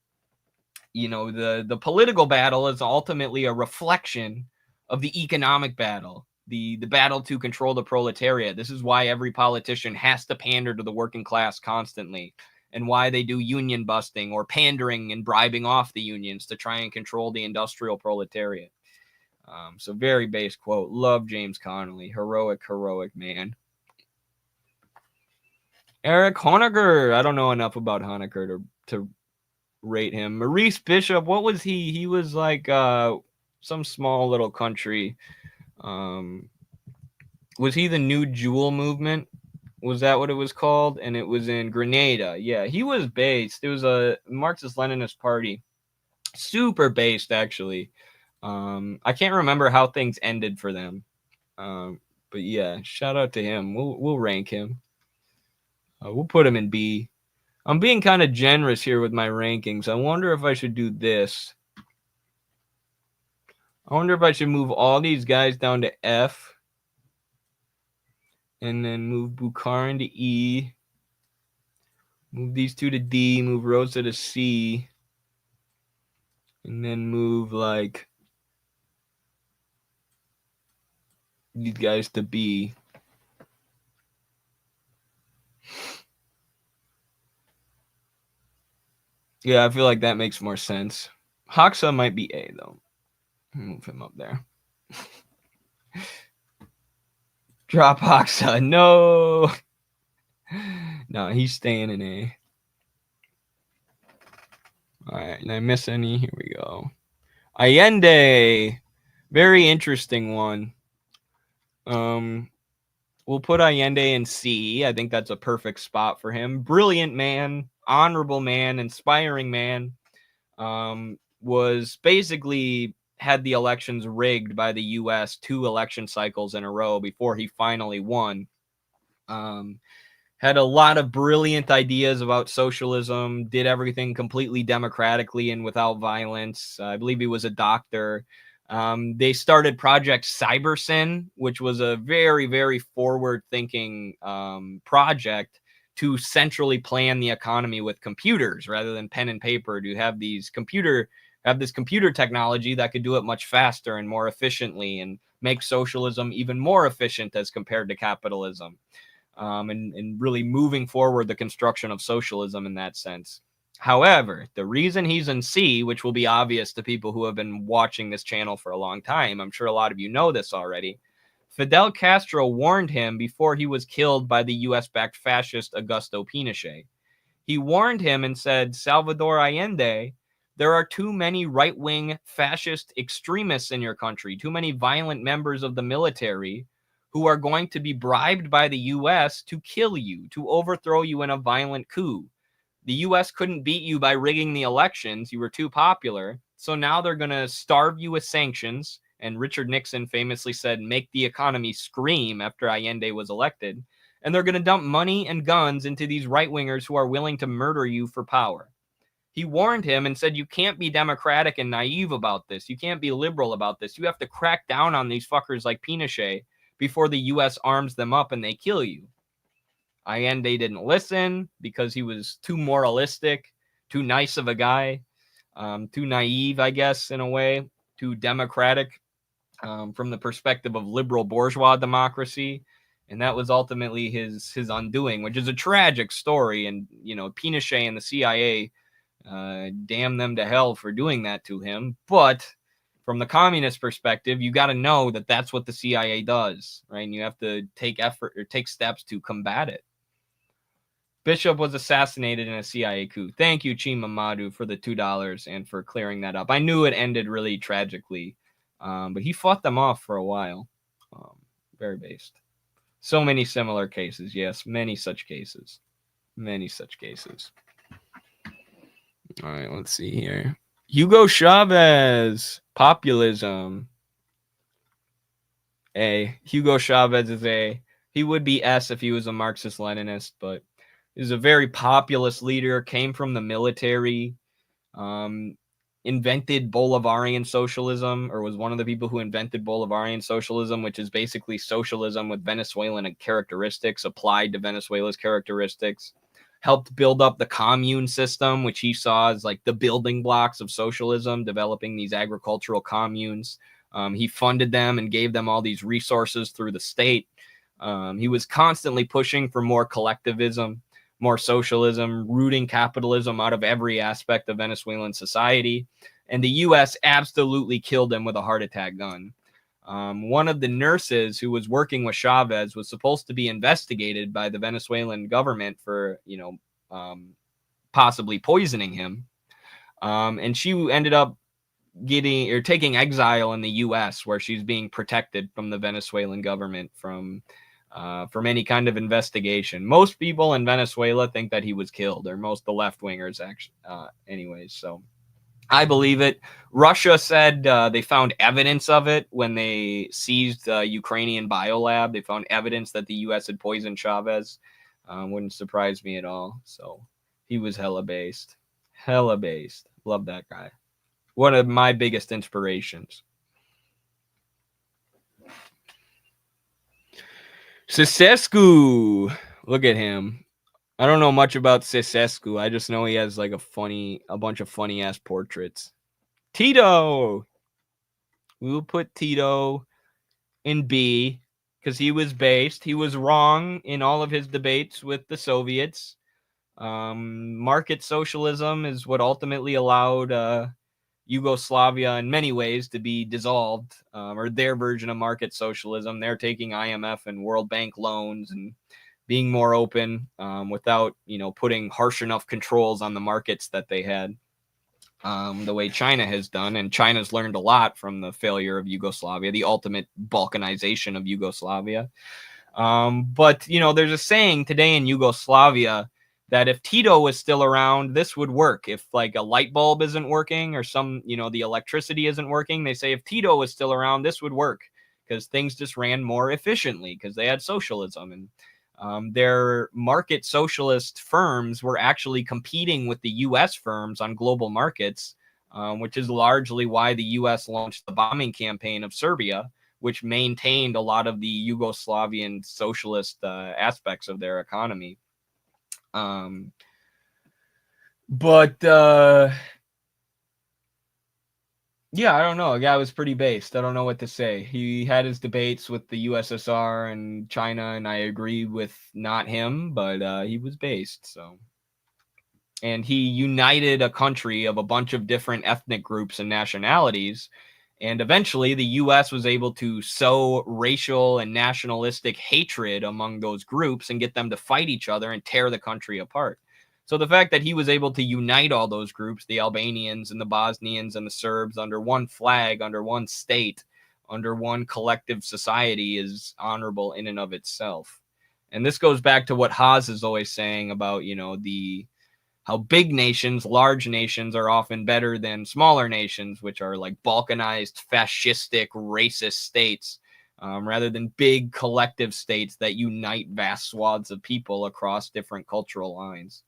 political battle is ultimately a reflection of the economic battle, the battle to control the proletariat. This is why every politician has to pander to the working class constantly, and why they do union busting or pandering and bribing off the unions to try and control the industrial proletariat. So very base quote. Love James Connolly. Heroic man. Eric Honecker. I don't know enough about Honecker to rate him. Maurice Bishop. What was he? He was like some small little country. Was he the New Jewel movement? Was that what it was called? And it was in Grenada. Yeah, he was based. It was a Marxist-Leninist party. Super based, actually. I can't remember how things ended for them. But yeah, shout out to him. We'll rank him. We'll put him in B. I'm being kind of generous here with my rankings. I wonder if I should do this. I wonder if I should move all these guys down to F. And then move Bukharin to E. Move these two to D. Move Rosa to C. And then move like these guys to B. Yeah, I feel like that makes more sense. Hoxha might be A though. Move him up there. Drop Hoxha. No. No, he's staying in A. All right, did I miss any? Here we go. Allende, very interesting one. We'll put Allende in C. I think that's a perfect spot for him. Brilliant man, honorable man, inspiring man. Was basically had the elections rigged by the U.S. 2 election cycles in a row before he finally won. Had a lot of brilliant ideas about socialism, did everything completely democratically and without violence. I believe he was a doctor. They started Project Cybersyn, which was a very, very forward-thinking project to centrally plan the economy with computers rather than pen and paper. To have this computer technology that could do it much faster and more efficiently, and make socialism even more efficient as compared to capitalism. And really moving forward the construction of socialism in that sense. However, the reason he's in C, which will be obvious to people who have been watching this channel for a long time, I'm sure a lot of you know this already, Fidel Castro warned him before he was killed by the US-backed fascist Augusto Pinochet. He warned him and said, Salvador Allende, there are too many right-wing fascist extremists in your country, too many violent members of the military who are going to be bribed by the U.S. to kill you, to overthrow you in a violent coup. The U.S. couldn't beat you by rigging the elections. You were too popular. So now they're going to starve you with sanctions. And Richard Nixon famously said, make the economy scream after Allende was elected. And they're going to dump money and guns into these right-wingers who are willing to murder you for power. He warned him and said, you can't be democratic and naive about this. You can't be liberal about this. You have to crack down on these fuckers like Pinochet before the U.S. arms them up and they kill you. Allende didn't listen because he was too moralistic, too nice of a guy, too naive, I guess, in a way, too democratic from the perspective of liberal bourgeois democracy. And that was ultimately his undoing, which is a tragic story. And, you know, Pinochet and the CIA, damn them to hell for doing that to him. But from the communist perspective, you got to know that that's what the CIA does, right? And you have to take effort or take steps to combat it. Bishop was assassinated in a CIA coup. Thank you, Chima Madu, for the $2 and for clearing that up. I knew it ended really tragically, but he fought them off for a while. Very based. So many similar cases. Yes, many such cases. Many such cases. All right, let's see here. Hugo Chavez, populism. A. Hugo Chavez is A. He would be S if he was a Marxist-Leninist, but he's a very populist leader, came from the military, invented Bolivarian socialism, or was one of the people who invented Bolivarian socialism, which is basically socialism with Venezuelan characteristics applied to Venezuela's characteristics. Helped build up the commune system, which he saw as like the building blocks of socialism, developing these agricultural communes. He funded them and gave them all these resources through the state. He was constantly pushing for more collectivism, more socialism, rooting capitalism out of every aspect of Venezuelan society. And the U.S. absolutely killed him with a heart attack gun. One of the nurses who was working with Chavez was supposed to be investigated by the Venezuelan government for, possibly poisoning him. And she ended up taking exile in the U.S., where she's being protected from the Venezuelan government from any kind of investigation. Most people in Venezuela think that he was killed, or most of the left-wingers, actually. Anyways, so I believe it. Russia said they found evidence of it when they seized the Ukrainian biolab. They found evidence that the U.S. had poisoned Chavez. Wouldn't surprise me at all. So he was hella based. Hella based. Love that guy. One of my biggest inspirations. Ceausescu. Look at him. I don't know much about Ceausescu. I just know he has like a bunch of funny ass portraits. Tito. We will put Tito in B because he was based. He was wrong in all of his debates with the Soviets. Market socialism is what ultimately allowed Yugoslavia in many ways to be dissolved, or their version of market socialism. They're taking IMF and World Bank loans and being more open, without, putting harsh enough controls on the markets that they had, the way China has done. And China's learned a lot from the failure of Yugoslavia, the ultimate Balkanization of Yugoslavia. But, there's a saying today in Yugoslavia that if Tito was still around, this would work. If like a light bulb isn't working or the electricity isn't working, they say if Tito was still around, this would work because things just ran more efficiently because they had socialism. And their market socialist firms were actually competing with the U.S. firms on global markets, which is largely why the U.S. launched the bombing campaign of Serbia, which maintained a lot of the Yugoslavian socialist aspects of their economy. Yeah, I don't know. The guy was pretty based. I don't know what to say. He had his debates with the USSR and China, and I agree with not him, but he was based. So, and he united a country of a bunch of different ethnic groups and nationalities. And eventually, the U.S. was able to sow racial and nationalistic hatred among those groups and get them to fight each other and tear the country apart. So the fact that he was able to unite all those groups, the Albanians and the Bosnians and the Serbs, under one flag, under one state, under one collective society, is honorable in and of itself. And this goes back to what Haas is always saying about, how big nations, large nations, are often better than smaller nations, which are like balkanized, fascistic, racist states, rather than big collective states that unite vast swaths of people across different cultural lines.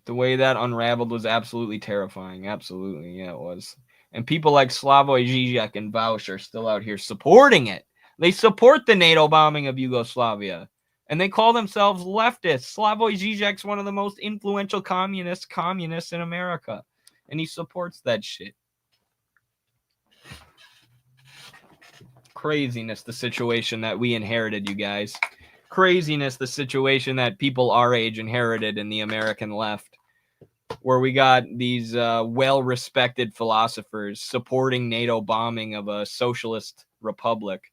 The way that unraveled was absolutely terrifying. Absolutely. Yeah, it was. And people like Slavoj Žižek and Vauš are still out here supporting it. They support the NATO bombing of Yugoslavia. And they call themselves leftists. Slavoj Žižek's one of the most influential communists in America. And he supports that shit. Craziness, the situation that we inherited, you guys. Craziness, the situation that people our age inherited in the American left, where we got these well-respected philosophers supporting NATO bombing of a socialist republic.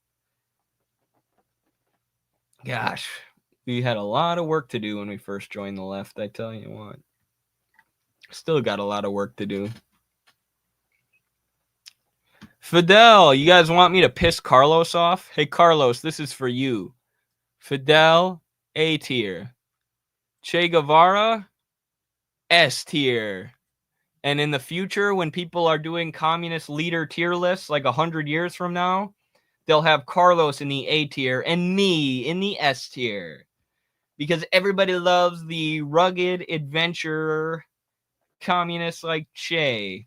Gosh, we had a lot of work to do when we first joined the left, I tell you what. Still got a lot of work to do. Fidel, you guys want me to piss Carlos off? Hey, Carlos, this is for you. Fidel, A tier. Che Guevara, S tier. And in the future, when people are doing communist leader tier lists like 100 years from now, they'll have Carlos in the A tier and me in the S tier. Because everybody loves the rugged adventurer communist like Che.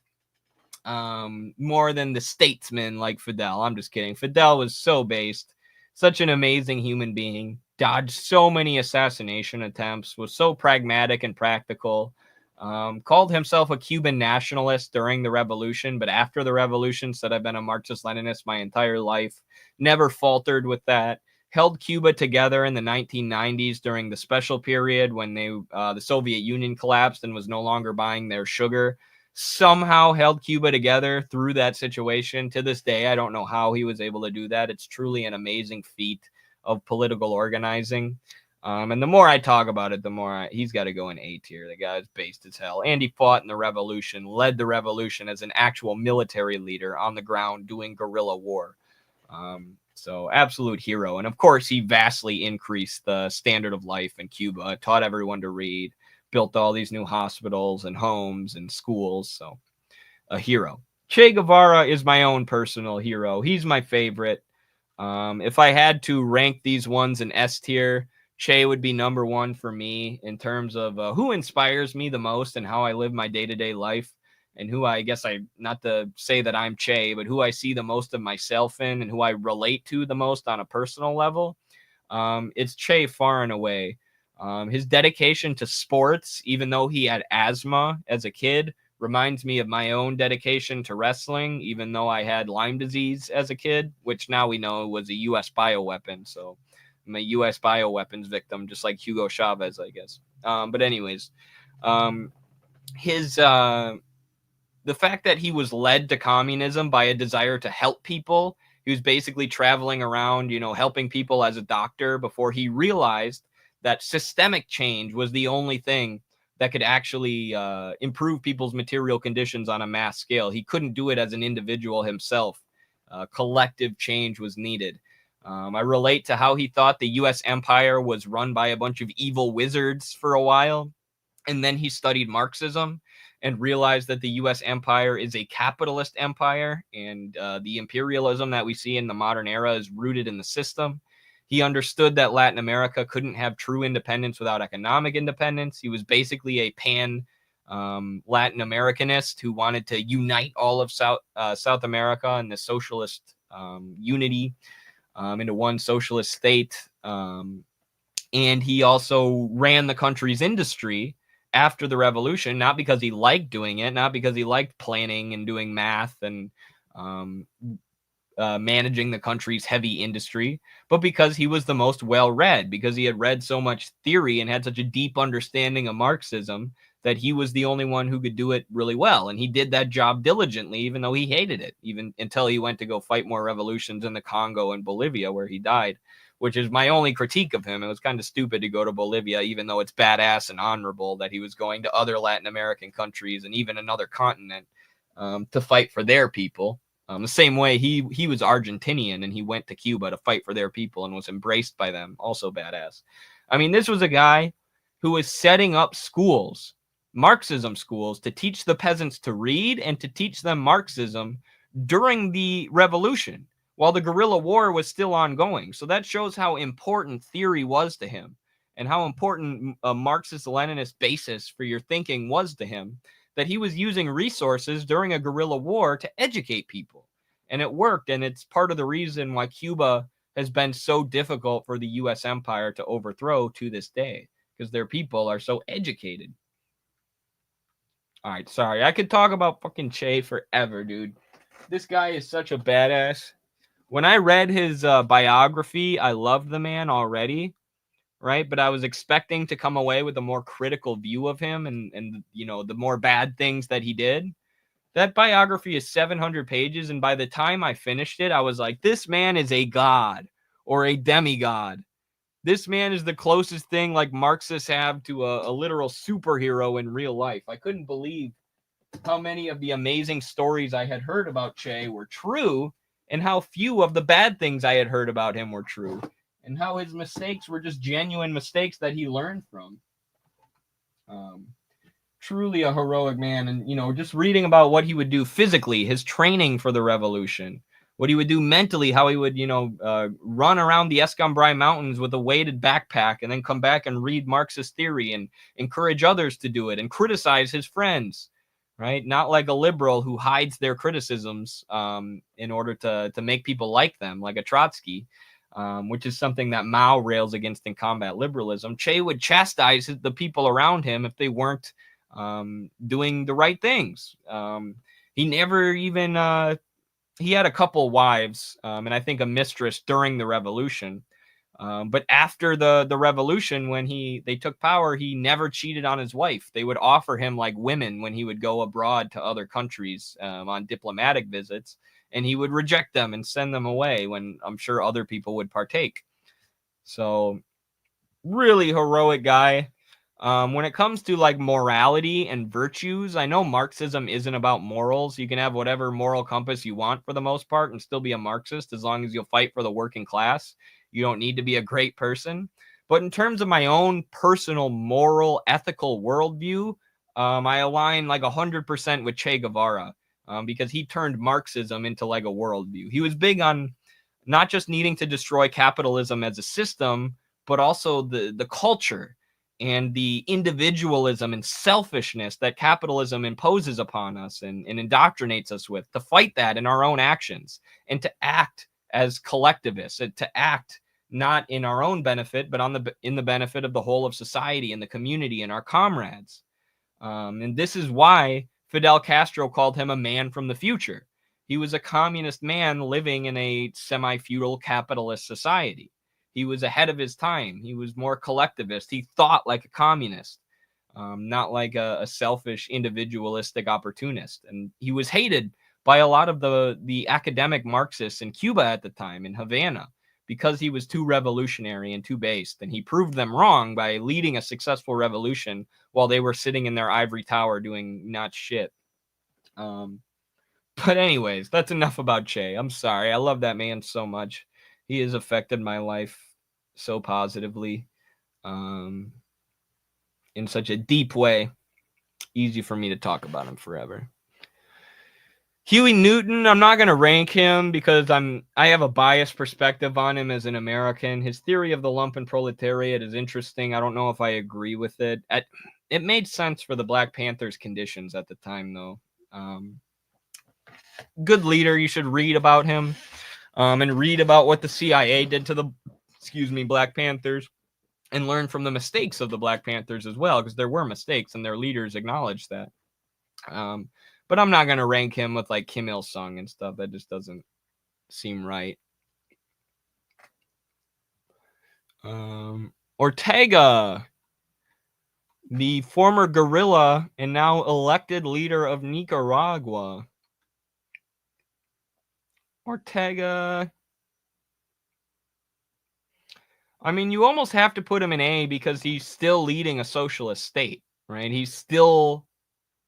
More than the statesman like Fidel. I'm just kidding. Fidel was so based. Such an amazing human being. Dodged so many assassination attempts. Was so pragmatic and practical. Called himself a Cuban nationalist during the revolution, but after the revolution said I've been a Marxist-Leninist my entire life. Never faltered with that. Held Cuba together in the 1990s during the special period when the Soviet Union collapsed and was no longer buying their sugar. Somehow held Cuba together through that situation. To this day, I don't know how he was able to do that. It's truly an amazing feat of political organizing. And the more I talk about it, the more he's got to go in A tier. The guy's based as hell. And he fought in the revolution, led the revolution as an actual military leader on the ground doing guerrilla war. So absolute hero. And of course, he vastly increased the standard of life in Cuba, taught everyone to read, built all these new hospitals and homes and schools. So a hero. Che Guevara is my own personal hero. He's my favorite. If I had to rank these ones in S tier, Che would be number one for me in terms of who inspires me the most and how I live my day-to-day life, and who not to say that I'm Che, but who I see the most of myself in and who I relate to the most on a personal level. It's Che far and away. His dedication to sports, even though he had asthma as a kid, reminds me of my own dedication to wrestling, even though I had Lyme disease as a kid, which now we know was a U.S. bioweapon. So I'm a U.S. bioweapons victim, just like Hugo Chavez, I guess. But anyways, his the fact that he was led to communism by a desire to help people. He was basically traveling around, helping people as a doctor before he realized that systemic change was the only thing that could actually improve people's material conditions on a mass scale. He couldn't do it as an individual himself. Collective change was needed. I relate to how he thought the U.S. empire was run by a bunch of evil wizards for a while. And then he studied Marxism and realized that the U.S. empire is a capitalist empire, and the imperialism that we see in the modern era is rooted in the system. He understood that Latin America couldn't have true independence without economic independence. He was basically a pan Latin Americanist who wanted to unite all of South America and the socialist unity into one socialist state. And he also ran the country's industry after the revolution, not because he liked doing it, not because he liked planning and doing math and managing the country's heavy industry, but because he was the most well-read, because he had read so much theory and had such a deep understanding of Marxism that he was the only one who could do it really well. And he did that job diligently, even though he hated it, even until he went to go fight more revolutions in the Congo and Bolivia, where he died, which is my only critique of him. It was kind of stupid to go to Bolivia, even though it's badass and honorable that he was going to other Latin American countries and even another continent to fight for their people. The same way he was Argentinian and he went to Cuba to fight for their people and was embraced by them. Also badass. I mean, this was a guy who was setting up schools, Marxism schools, to teach the peasants to read and to teach them Marxism during the revolution, while the guerrilla war was still ongoing. So that shows how important theory was to him and how important a Marxist-Leninist basis for your thinking was to him, that he was using resources during a guerrilla war to educate people. And it worked, and it's part of the reason why Cuba has been so difficult for the U.S. empire to overthrow to this day, because their people are so educated. All right, sorry. I could talk about fucking Che forever, dude. This guy is such a badass. When I read his biography, I loved the man already, right? But I was expecting to come away with a more critical view of him and the more bad things that he did. That biography is 700 pages, and by the time I finished it, I was like, this man is a god or a demigod. This man is the closest thing like Marxists have to a literal superhero in real life. I couldn't believe how many of the amazing stories I had heard about Che were true, and how few of the bad things I had heard about him were true, and how his mistakes were just genuine mistakes that he learned from. Truly a heroic man. And, just reading about what he would do physically, his training for the revolution, what he would do mentally, how he would, run around the Escambray Mountains with a weighted backpack and then come back and read Marxist theory and encourage others to do it and criticize his friends, right? Not like a liberal who hides their criticisms in order to make people like them, like a Trotsky, which is something that Mao rails against in Combat Liberalism. Che would chastise the people around him if they weren't doing the right things. He never even... he had a couple wives, and I think a mistress during the revolution. But after the revolution, when they took power, he never cheated on his wife. They would offer him like women when he would go abroad to other countries on diplomatic visits, and he would reject them and send them away when I'm sure other people would partake. So really heroic guy. When it comes to like morality and virtues, I know Marxism isn't about morals. You can have whatever moral compass you want for the most part and still be a Marxist as long as you'll fight for the working class. You don't need to be a great person. But in terms of my own personal moral, ethical worldview, I align like 100% with Che Guevara because he turned Marxism into like a worldview. He was big on not just needing to destroy capitalism as a system, but also the culture and the individualism and selfishness that capitalism imposes upon us and indoctrinates us with, to fight that in our own actions and to act as collectivists, and to act not in our own benefit, but in the benefit of the whole of society and the community and our comrades. And this is why Fidel Castro called him a man from the future. He was a communist man living in a semi-feudal capitalist society. He was ahead of his time. He was more collectivist. He thought like a communist. not like a selfish, individualistic opportunist. And he was hated by a lot of the academic Marxists in Cuba at the time, in Havana, because he was too revolutionary and too based. And he proved them wrong by leading a successful revolution while they were sitting in their ivory tower doing not shit. But anyways, that's enough about Che. I'm sorry. I love that man so much. He has affected my life so positively, in such a deep way. Easy for me to talk about him forever. Huey Newton, I'm not going to rank him because I have a biased perspective on him as an American. His theory of the lumpen proletariat is interesting. I don't know if I agree with it. It made sense for the Black Panthers' conditions at the time, though. Good leader. You should read about him, and read about what the CIA did to the, Black Panthers, and learn from the mistakes of the Black Panthers as well, because there were mistakes and their leaders acknowledged that. But I'm not going to rank him with like Kim Il-sung and stuff. That just doesn't seem right. Ortega, the former guerrilla and now elected leader of Nicaragua. Ortega, I mean, you almost have to put him in A because he's still leading a socialist state, right? He's still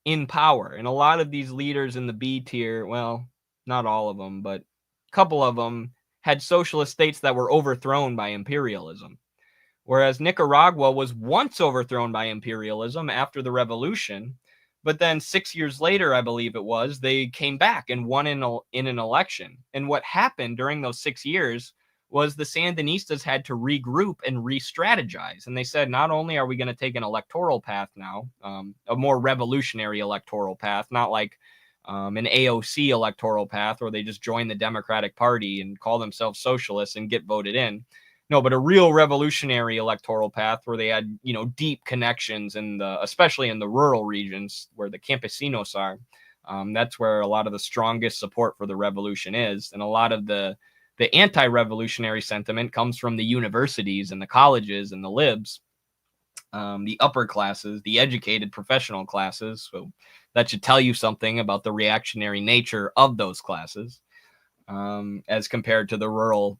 in power. And a lot of these leaders in the B tier, well, not all of them, but a couple of them had socialist states that were overthrown by imperialism. Whereas Nicaragua was once overthrown by imperialism after the revolution, but then 6 years later, I believe it was, they came back and won in an election. And what happened during those 6 years was the Sandinistas had to regroup and re-strategize. And they said, not only are we going to take an electoral path now, a more revolutionary electoral path, not like an AOC electoral path where they just join the Democratic Party and call themselves socialists and get voted in. No, but a real revolutionary electoral path where they had, deep connections especially in the rural regions where the campesinos are. That's where a lot of the strongest support for the revolution is. And a lot of the anti-revolutionary sentiment comes from the universities and the colleges and the libs, the upper classes, the educated professional classes. So that should tell you something about the reactionary nature of those classes, as compared to the rural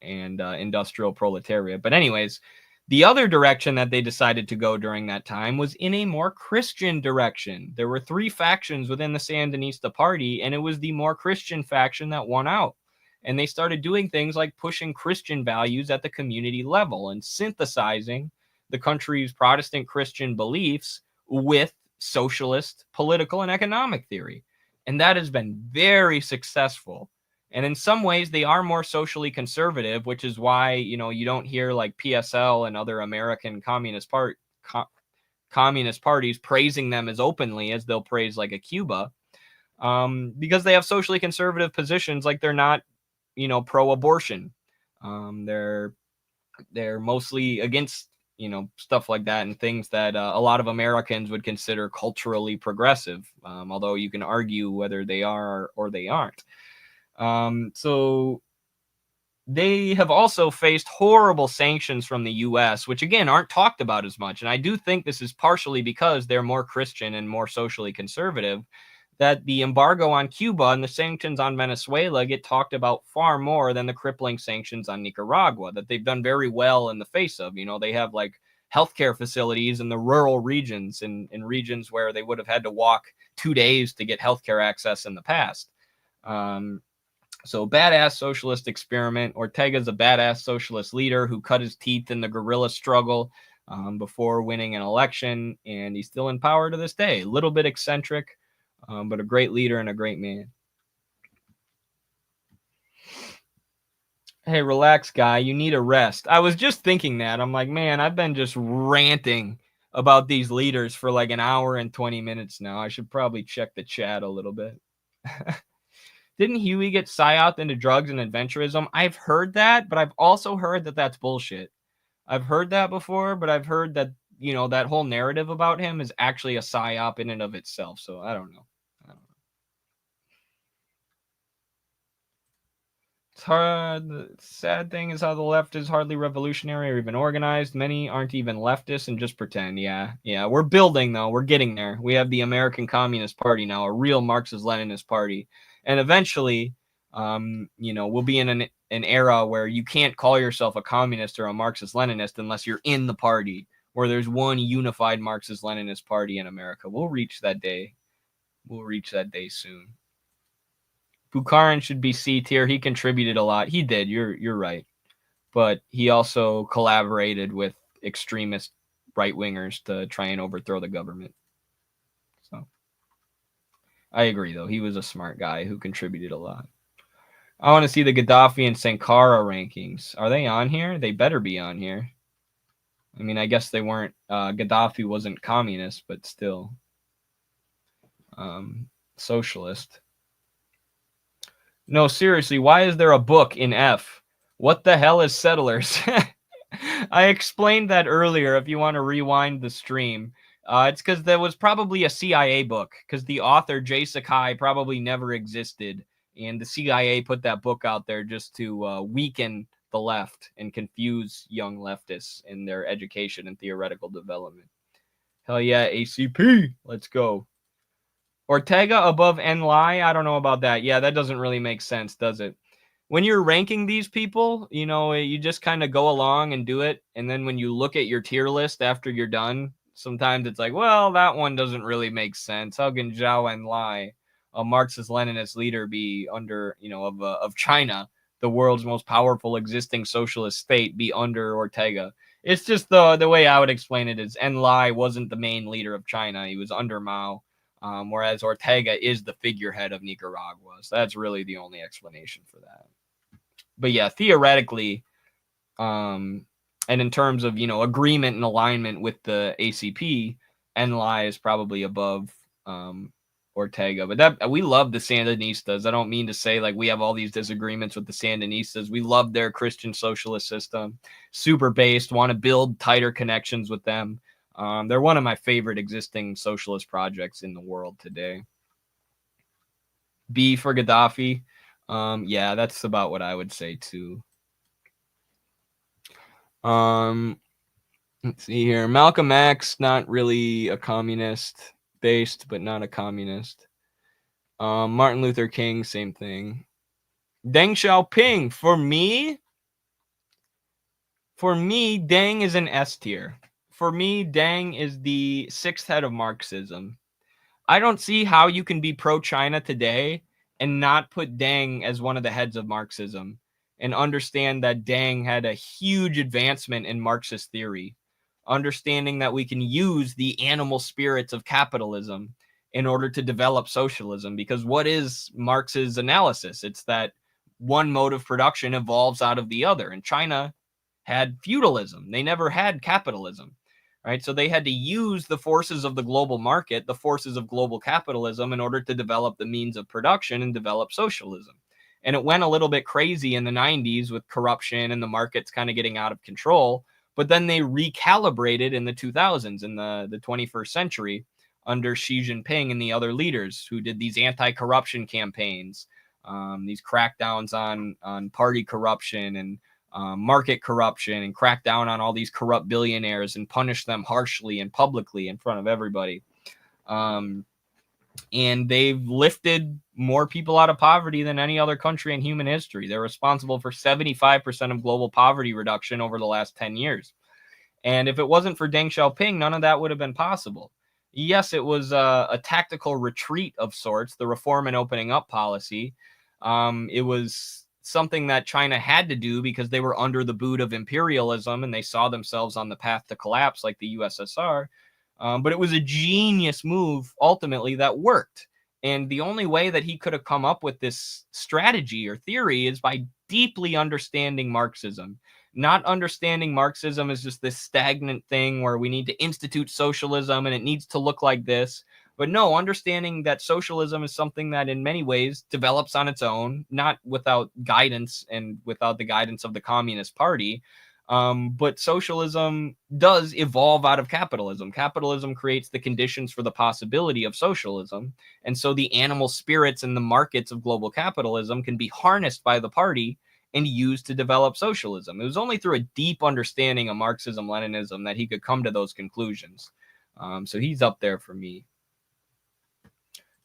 and industrial proletariat. But anyways, the other direction that they decided to go during that time was in a more Christian direction. There were 3 factions within the Sandinista party, and it was the more Christian faction that won out. And they started doing things like pushing Christian values at the community level and synthesizing the country's Protestant Christian beliefs with socialist political and economic theory. And that has been very successful. And in some ways, they are more socially conservative, which is why, you don't hear like PSL and other American communist parties praising them as openly as they'll praise like a Cuba, because they have socially conservative positions. Like they're not, pro-abortion. They're mostly against, stuff like that and things that a lot of Americans would consider culturally progressive, although you can argue whether they are or they aren't. So they have also faced horrible sanctions from the U.S., which again aren't talked about as much. And I do think this is partially because they're more Christian and more socially conservative, that the embargo on Cuba and the sanctions on Venezuela get talked about far more than the crippling sanctions on Nicaragua, that they've done very well in the face of. They have like healthcare facilities in the rural regions, in regions where they would have had to walk 2 days to get healthcare access in the past. So badass socialist experiment. Ortega's a badass socialist leader who cut his teeth in the guerrilla struggle before winning an election, and he's still in power to this day. A little bit eccentric, but a great leader and a great man. Hey, relax, guy. You need a rest. I was just thinking that. I'm like, man, I've been just ranting about these leaders for like an hour and 20 minutes now. I should probably check the chat a little bit. Didn't Huey get psyoped into drugs and adventurism? I've heard that, but I've also heard that that's bullshit. I've heard that before, but I've heard that, that whole narrative about him is actually a psyop in and of itself. So I don't know. It's hard. The sad thing is how the left is hardly revolutionary or even organized. Many aren't even leftists and just pretend. Yeah. We're building, though. We're getting there. We have the American Communist Party now, a real Marxist-Leninist party. And eventually, we'll be in an era where you can't call yourself a communist or a Marxist-Leninist unless you're in the party, where there's one unified Marxist-Leninist party in America. We'll reach that day. We'll reach that day soon. Bukharin should be C tier. He contributed a lot. He did. You're right. But he also collaborated with extremist right-wingers to try and overthrow the government. So I agree, though. He was a smart guy who contributed a lot. I want to see the Gaddafi and Sankara rankings. Are they on here? They better be on here. I mean, I guess they weren't. Gaddafi wasn't communist, but still. Socialist. No, seriously, why is there a book in F? What the hell is Settlers? I explained that earlier if you want to rewind the stream. It's because there was probably a CIA book, because the author, Jay Sakai, probably never existed. And the CIA put that book out there just to weaken the left and confuse young leftists in their education and theoretical development. Hell yeah, ACP. Let's go. Ortega above Enlai? I don't know about that. Yeah, that doesn't really make sense, does it? When you're ranking these people, you just kind of go along and do it. And then when you look at your tier list after you're done, sometimes it's like, well, that one doesn't really make sense. How can Zhao Enlai, a Marxist-Leninist leader, be under, of China, the world's most powerful existing socialist state, be under Ortega? It's just the way I would explain it is Enlai wasn't the main leader of China. He was under Mao. Whereas Ortega is the figurehead of Nicaragua. So that's really the only explanation for that. But yeah, theoretically, and in terms of, agreement and alignment with the ACP, Enlai is probably above Ortega. But that we love the Sandinistas. I don't mean to say like we have all these disagreements with the Sandinistas. We love their Christian socialist system. Super based, want to build tighter connections with them. They're one of my favorite existing socialist projects in the world today. B for Gaddafi. Yeah, that's about what I would say too. Let's see here. Malcolm X, not really a communist based, but not a communist. Martin Luther King, same thing. Deng Xiaoping, for me, Deng is an S tier. For me, Deng is the sixth head of Marxism. I don't see how you can be pro-China today and not put Deng as one of the heads of Marxism and understand that Deng had a huge advancement in Marxist theory, understanding that we can use the animal spirits of capitalism in order to develop socialism. Because what is Marx's analysis? It's that one mode of production evolves out of the other. And China had feudalism. They never had capitalism. Right, so they had to use the forces of the global market, the forces of global capitalism, in order to develop the means of production and develop socialism. And it went a little bit crazy in the 90s with corruption and the markets kind of getting out of control. But then they recalibrated in the 2000s, in the 21st century, under Xi Jinping and the other leaders who did these anti-corruption campaigns, these crackdowns on party corruption and market corruption, and crack down on all these corrupt billionaires and punish them harshly and publicly in front of everybody. And they've lifted more people out of poverty than any other country in human history. They're responsible for 75% of global poverty reduction over the last 10 years. And if it wasn't for Deng Xiaoping, none of that would have been possible. Yes, it was a tactical retreat of sorts, the reform and opening up policy. It was something that China had to do because they were under the boot of imperialism and they saw themselves on the path to collapse like the USSR. But it was a genius move ultimately that worked. And the only way that he could have come up with this strategy or theory is by deeply understanding Marxism. Not understanding Marxism as just this stagnant thing where we need to institute socialism and it needs to look like this. But no, understanding that socialism is something that in many ways develops on its own, not without guidance and without the guidance of the Communist Party. But socialism does evolve out of capitalism. Capitalism creates the conditions for the possibility of socialism. And so the animal spirits and the markets of global capitalism can be harnessed by the party and used to develop socialism. It was only through a deep understanding of Marxism, Leninism that he could come to those conclusions. So he's up there for me.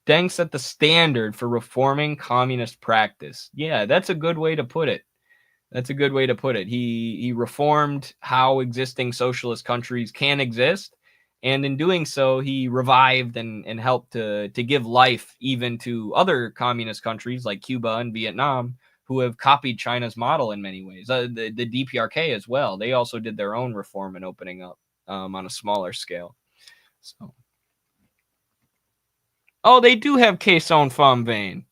Deng set the standard for reforming communist practice. Yeah, that's a good way to put it. That's a good way to put it. He reformed how existing socialist countries can exist, and in doing so, he revived and helped to give life even to other communist countries like Cuba and Vietnam, who have copied China's model in many ways. The DPRK as well. They also did their own reform and opening up on a smaller scale. So, oh, they do have Kaesong Pham Vane.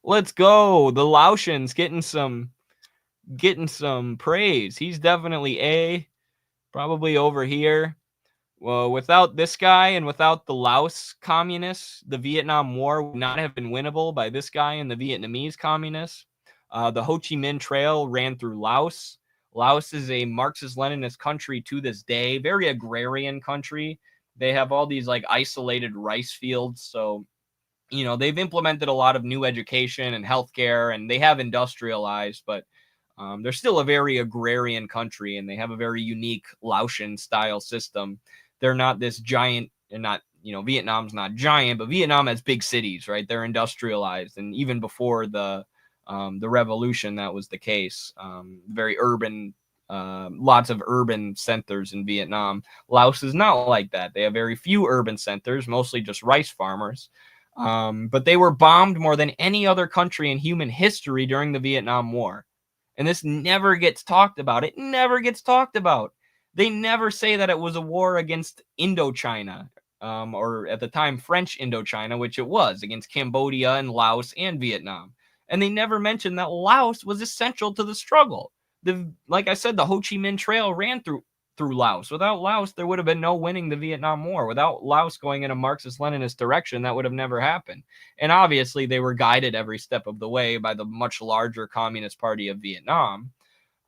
Let's go. The Laotians getting some praise. He's definitely A, probably over here. Well, without this guy and without the Laos communists, the Vietnam War would not have been winnable by this guy and the Vietnamese communists. The Ho Chi Minh Trail ran through Laos. Laos is a Marxist-Leninist country to this day, very agrarian country. They have all these like isolated rice fields, so they've implemented a lot of new education and healthcare, and they have industrialized, but they're still a very agrarian country, and they have a very unique Laotian style system. They're not this giant, and not, Vietnam's not giant, but Vietnam has big cities, right? They're industrialized, and even before the revolution, that was the case. Very urban, lots of urban centers in Vietnam. Laos is not like that. They have very few urban centers, mostly just rice farmers. But they were bombed more than any other country in human history during the Vietnam War. And this never gets talked about. It never gets talked about. They never say that it was a war against Indochina, or at the time French Indochina, which it was, against Cambodia and Laos and Vietnam. And they never mentioned that Laos was essential to the struggle. Like I said, the Ho Chi Minh Trail ran through Laos. Without Laos, there would have been no winning the Vietnam War. Without Laos going in a Marxist-Leninist direction, that would have never happened. And obviously, they were guided every step of the way by the much larger Communist Party of Vietnam.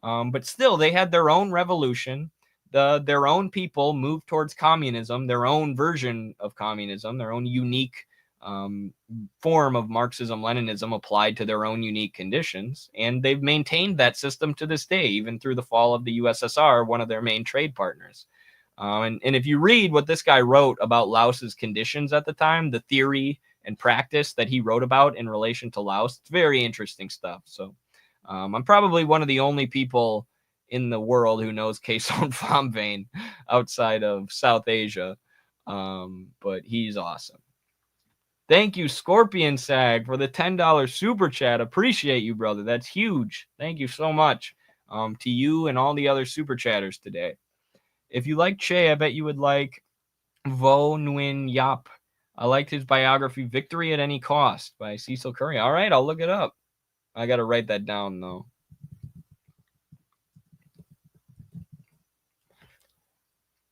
But still, they had their own revolution. Their own people moved towards communism, their own version of communism, their own unique form of Marxism-Leninism applied to their own unique conditions, and they've maintained that system to this day, even through the fall of the USSR, one of their main trade partners. And if you read what this guy wrote about Laos's conditions at the time, the theory and practice that he wrote about in relation to Laos, it's very interesting stuff. So I'm probably one of the only people in the world who knows Kaesong Pham Vane outside of South Asia, but he's awesome. Thank you, Scorpion Sag, for the $10 super chat. Appreciate you, brother. That's huge. Thank you so much to you and all the other super chatters today. If you like Che, I bet you would like Vo Nguyen Yap. I liked his biography, Victory at Any Cost, by Cecil Curry. All right, I'll look it up. I got to write that down, though.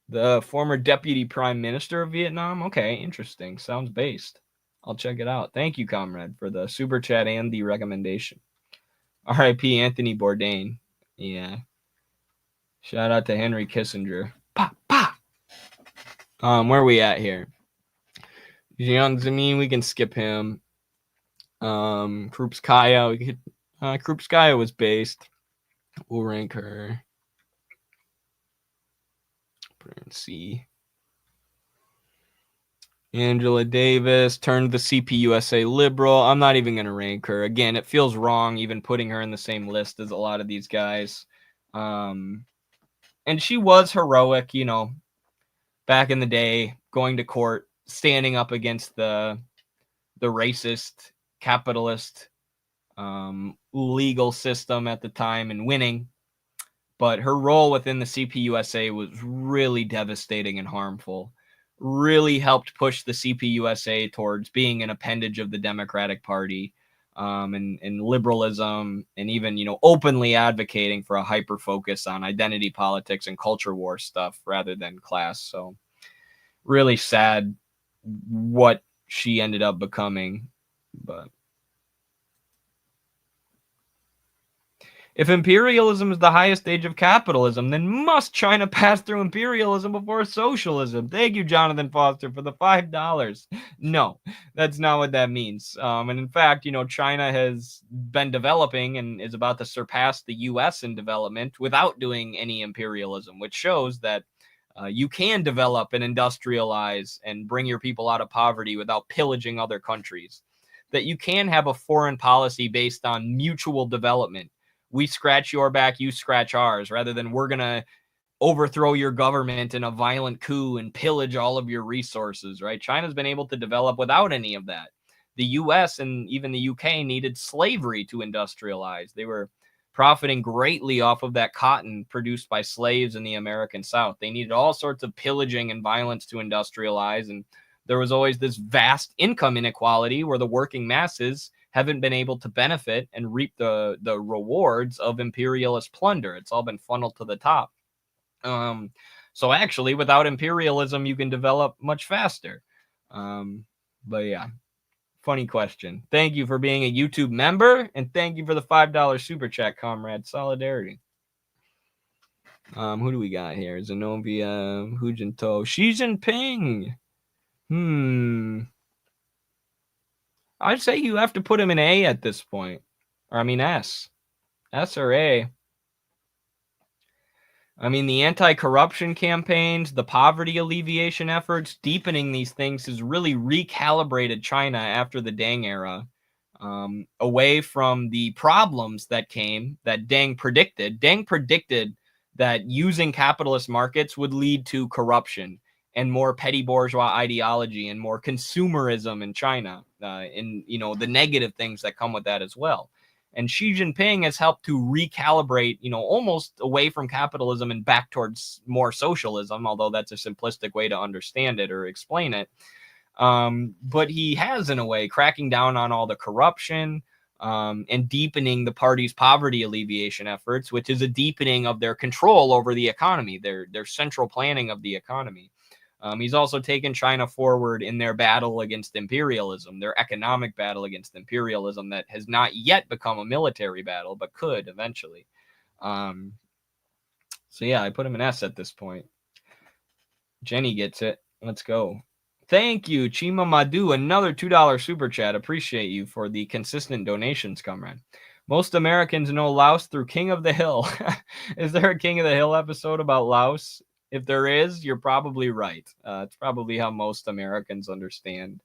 The former deputy prime minister of Vietnam. Okay, interesting. Sounds based. I'll check it out. Thank you, comrade, for the super chat and the recommendation. R.I.P. Anthony Bourdain. Yeah. Shout out to Henry Kissinger. Pa, pa. Where are we at here? Jiang Zemin, we can skip him. Krupskaya, we could. Krupskaya was based. We'll rank her. Put her in C. Angela Davis turned the CPUSA liberal. I'm not even going to rank her. Again, it feels wrong even putting her in the same list as a lot of these guys. And she was heroic, back in the day, going to court, standing up against the racist, capitalist, legal system at the time and winning. But her role within the CPUSA was really devastating and harmful. Really helped push the CPUSA towards being an appendage of the Democratic Party, and liberalism, and even, openly advocating for a hyper focus on identity politics and culture war stuff rather than class. So really sad what she ended up becoming. But If imperialism is the highest stage of capitalism, then must China pass through imperialism before socialism? Thank you, Jonathan Foster, for the $5. No, that's not what that means. And in fact, China has been developing and is about to surpass the U.S. in development without doing any imperialism, which shows that you can develop and industrialize and bring your people out of poverty without pillaging other countries. That you can have a foreign policy based on mutual development. We scratch your back, you scratch ours, rather than we're going to overthrow your government in a violent coup and pillage all of your resources, right? China's been able to develop without any of that. The US and even the UK needed slavery to industrialize. They were profiting greatly off of that cotton produced by slaves in the American South. They needed all sorts of pillaging and violence to industrialize, and there was always this vast income inequality where the working masses haven't been able to benefit and reap the rewards of imperialist plunder. It's all been funneled to the top. So actually, without imperialism, you can develop much faster. But yeah, funny question. Thank you for being a YouTube member, and thank you for the $5 super chat, comrade. Solidarity. Who do we got here? Zenobia, Hu Jintao, Xi Jinping. I'd say you have to put him in A at this point. Or I mean S. S or A. I mean, the anti-corruption campaigns, the poverty alleviation efforts, deepening these things has really recalibrated China after the Deng era, away from the problems that came that Deng predicted. Deng predicted that using capitalist markets would lead to corruption and more petty bourgeois ideology and more consumerism in China, and the negative things that come with that as well. And Xi Jinping has helped to recalibrate, almost away from capitalism and back towards more socialism, although that's a simplistic way to understand it or explain it. But he has, in a way, cracking down on all the corruption and deepening the party's poverty alleviation efforts, which is a deepening of their control over the economy, their central planning of the economy. He's also taken China forward in their battle against imperialism, their economic battle against imperialism that has not yet become a military battle, but could eventually. So yeah, I put him in S at this point. Jenny gets it. Let's go. Thank you, Chima Madu. Another $2 super chat. Appreciate you for the consistent donations, comrade. Most Americans know Laos through King of the Hill. Is there a King of the Hill episode about Laos? If there is, you're probably right. It's probably how most Americans understand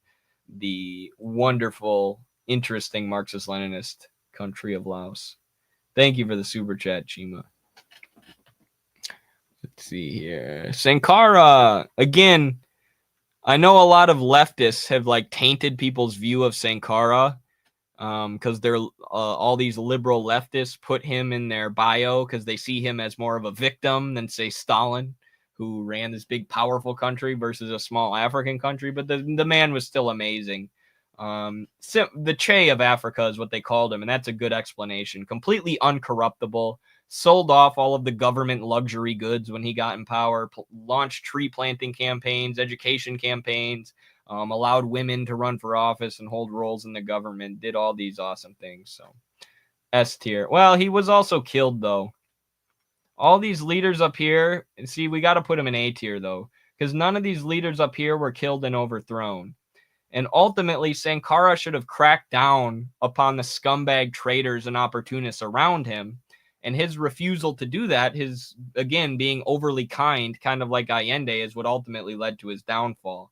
the wonderful, interesting Marxist-Leninist country of Laos. Thank you for the super chat, Chima. Let's see here. Sankara, again, I know a lot of leftists have tainted people's view of Sankara because they're all these liberal leftists put him in their bio because they see him as more of a victim than, say, Stalin, who ran this big, powerful country versus a small African country. But the man was still amazing. The Che of Africa is what they called him, and that's a good explanation. Completely uncorruptible, sold off all of the government luxury goods when he got in power, launched tree planting campaigns, education campaigns, allowed women to run for office and hold roles in the government, did all these awesome things. So S tier. Well, he was also killed, though. All these leaders up here, see, we got to put them in A tier, though, because none of these leaders up here were killed and overthrown. And ultimately, Sankara should have cracked down upon the scumbag traitors and opportunists around him. And his refusal to do that, his, again, being overly kind of like Allende, is what ultimately led to his downfall.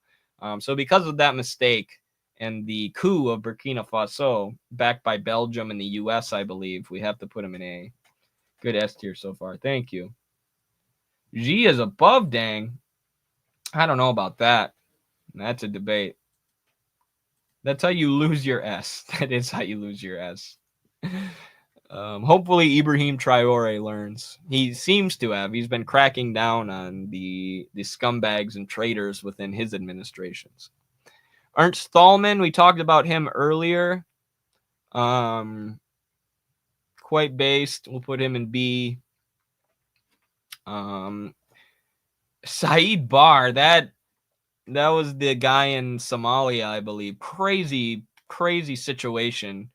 So because of that mistake and the coup of Burkina Faso, backed by Belgium and the US, I believe, we have to put him in A. Good S tier so far. Thank you. Xi is above Deng. I don't know about that. That's a debate. That's how you lose your S. That is how you lose your S. Hopefully Ibrahim Traore learns. He seems to have. He's been cracking down on the scumbags and traitors within his administrations. Ernst Thälmann, we talked about him earlier. Quite based. We'll put him in B. Saeed Barr, that was the guy in Somalia, I believe. Crazy situation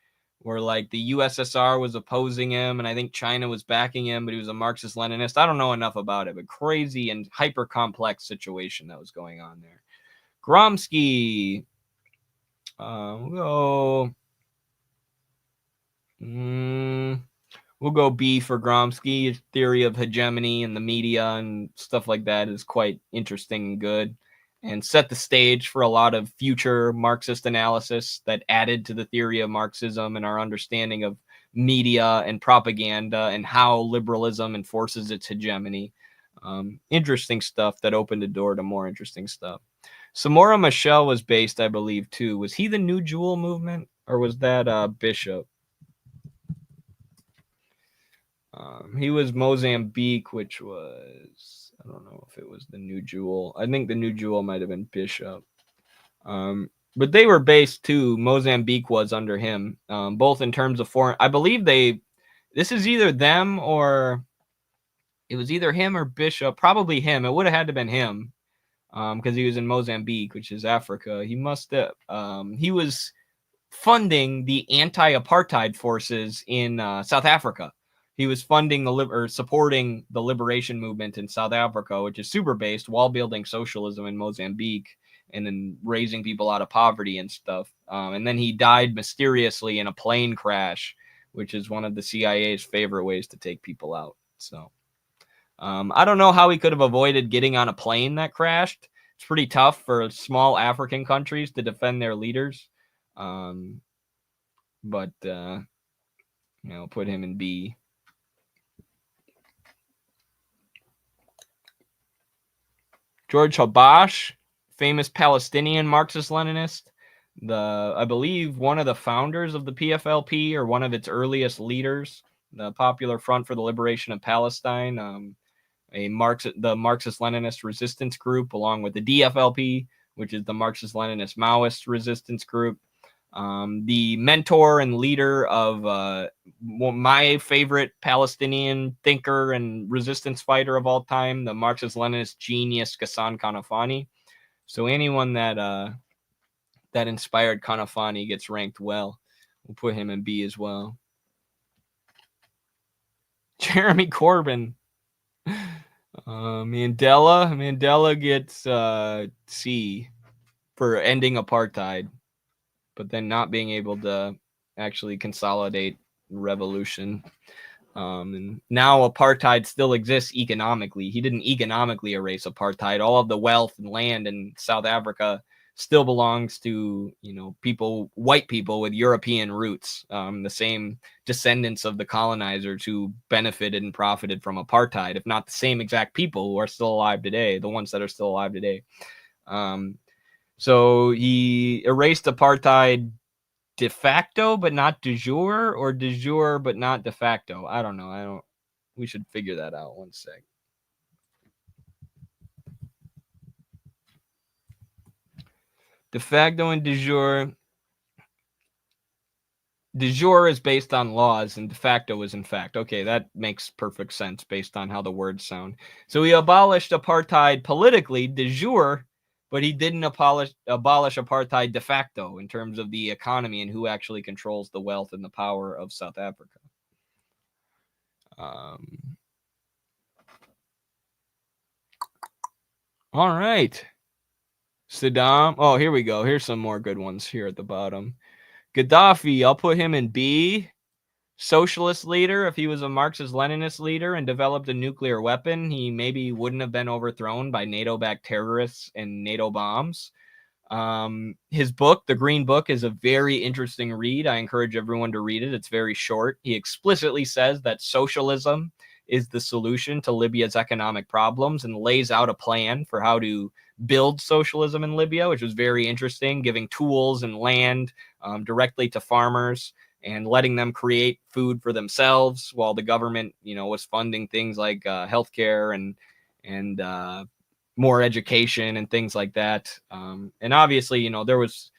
where like the USSR was opposing him, and I think China was backing him, but he was a Marxist-Leninist. I don't know enough about it, but crazy and hyper complex situation that was going on there. Gromsky, we'll go. We'll go B for Gromsky. His theory of hegemony and the media and stuff like that is quite interesting and good, and set the stage for a lot of future Marxist analysis that added to the theory of Marxism and our understanding of media and propaganda and how liberalism enforces its hegemony. Interesting stuff that opened the door to more interesting stuff. Samora Machel was based, I believe, too. Was he the New Jewel movement, or was that Bishop? He was Mozambique, which was, I don't know if it was the New Jewel. I think the New Jewel might have been Bishop. But they were based too. Mozambique was under him, both in terms of foreign. I believe this is either them or it was either him or Bishop. Probably him. It would have had to been him, because he was in Mozambique, which is Africa. He must have. He was funding the anti-apartheid forces in South Africa. He was funding supporting the liberation movement in South Africa, which is super based while building socialism in Mozambique and then raising people out of poverty and stuff. And then he died mysteriously in a plane crash, which is one of the CIA's favorite ways to take people out. So I don't know how he could have avoided getting on a plane that crashed. It's pretty tough for small African countries to defend their leaders. But put him in B. George Habash, famous Palestinian Marxist-Leninist, I believe one of the founders of the PFLP, or one of its earliest leaders, the Popular Front for the Liberation of Palestine, the Marxist-Leninist resistance group, along with the DFLP, which is the Marxist-Leninist Maoist resistance group. The mentor and leader of my favorite Palestinian thinker and resistance fighter of all time, the Marxist-Leninist genius Ghassan Kanafani. So anyone that inspired Kanafani gets ranked well. We'll put him in B as well. Jeremy Corbyn. Mandela gets C for ending apartheid, but then not being able to actually consolidate revolution. And now apartheid still exists economically. He didn't economically erase apartheid. All of the wealth and land in South Africa still belongs to, white people with European roots, the same descendants of the colonizers who benefited and profited from apartheid, if not the same exact people who are still alive today, the ones that are still alive today. So he erased apartheid de facto, but not de jure, or de jure, but not de facto. I don't know. We should figure that out. One sec. De facto and de jure. De jure is based on laws, and de facto is in fact. Okay, that makes perfect sense based on how the words sound. So he abolished apartheid politically, de jure, but he didn't abolish apartheid de facto in terms of the economy and who actually controls the wealth and the power of South Africa. All right. Saddam. Oh, here we go. Here's some more good ones here at the bottom. Gaddafi, I'll put him in B. Socialist leader. If he was a Marxist-Leninist leader and developed a nuclear weapon, he maybe wouldn't have been overthrown by NATO-backed terrorists and NATO bombs. His book, The Green Book, is a very interesting read. I encourage everyone to read it. It's very short. He explicitly says that socialism is the solution to Libya's economic problems and lays out a plan for how to build socialism in Libya, which was very interesting, giving tools and land directly to farmers and letting them create food for themselves while the government, was funding things like healthcare and more education and things like that. And obviously, there was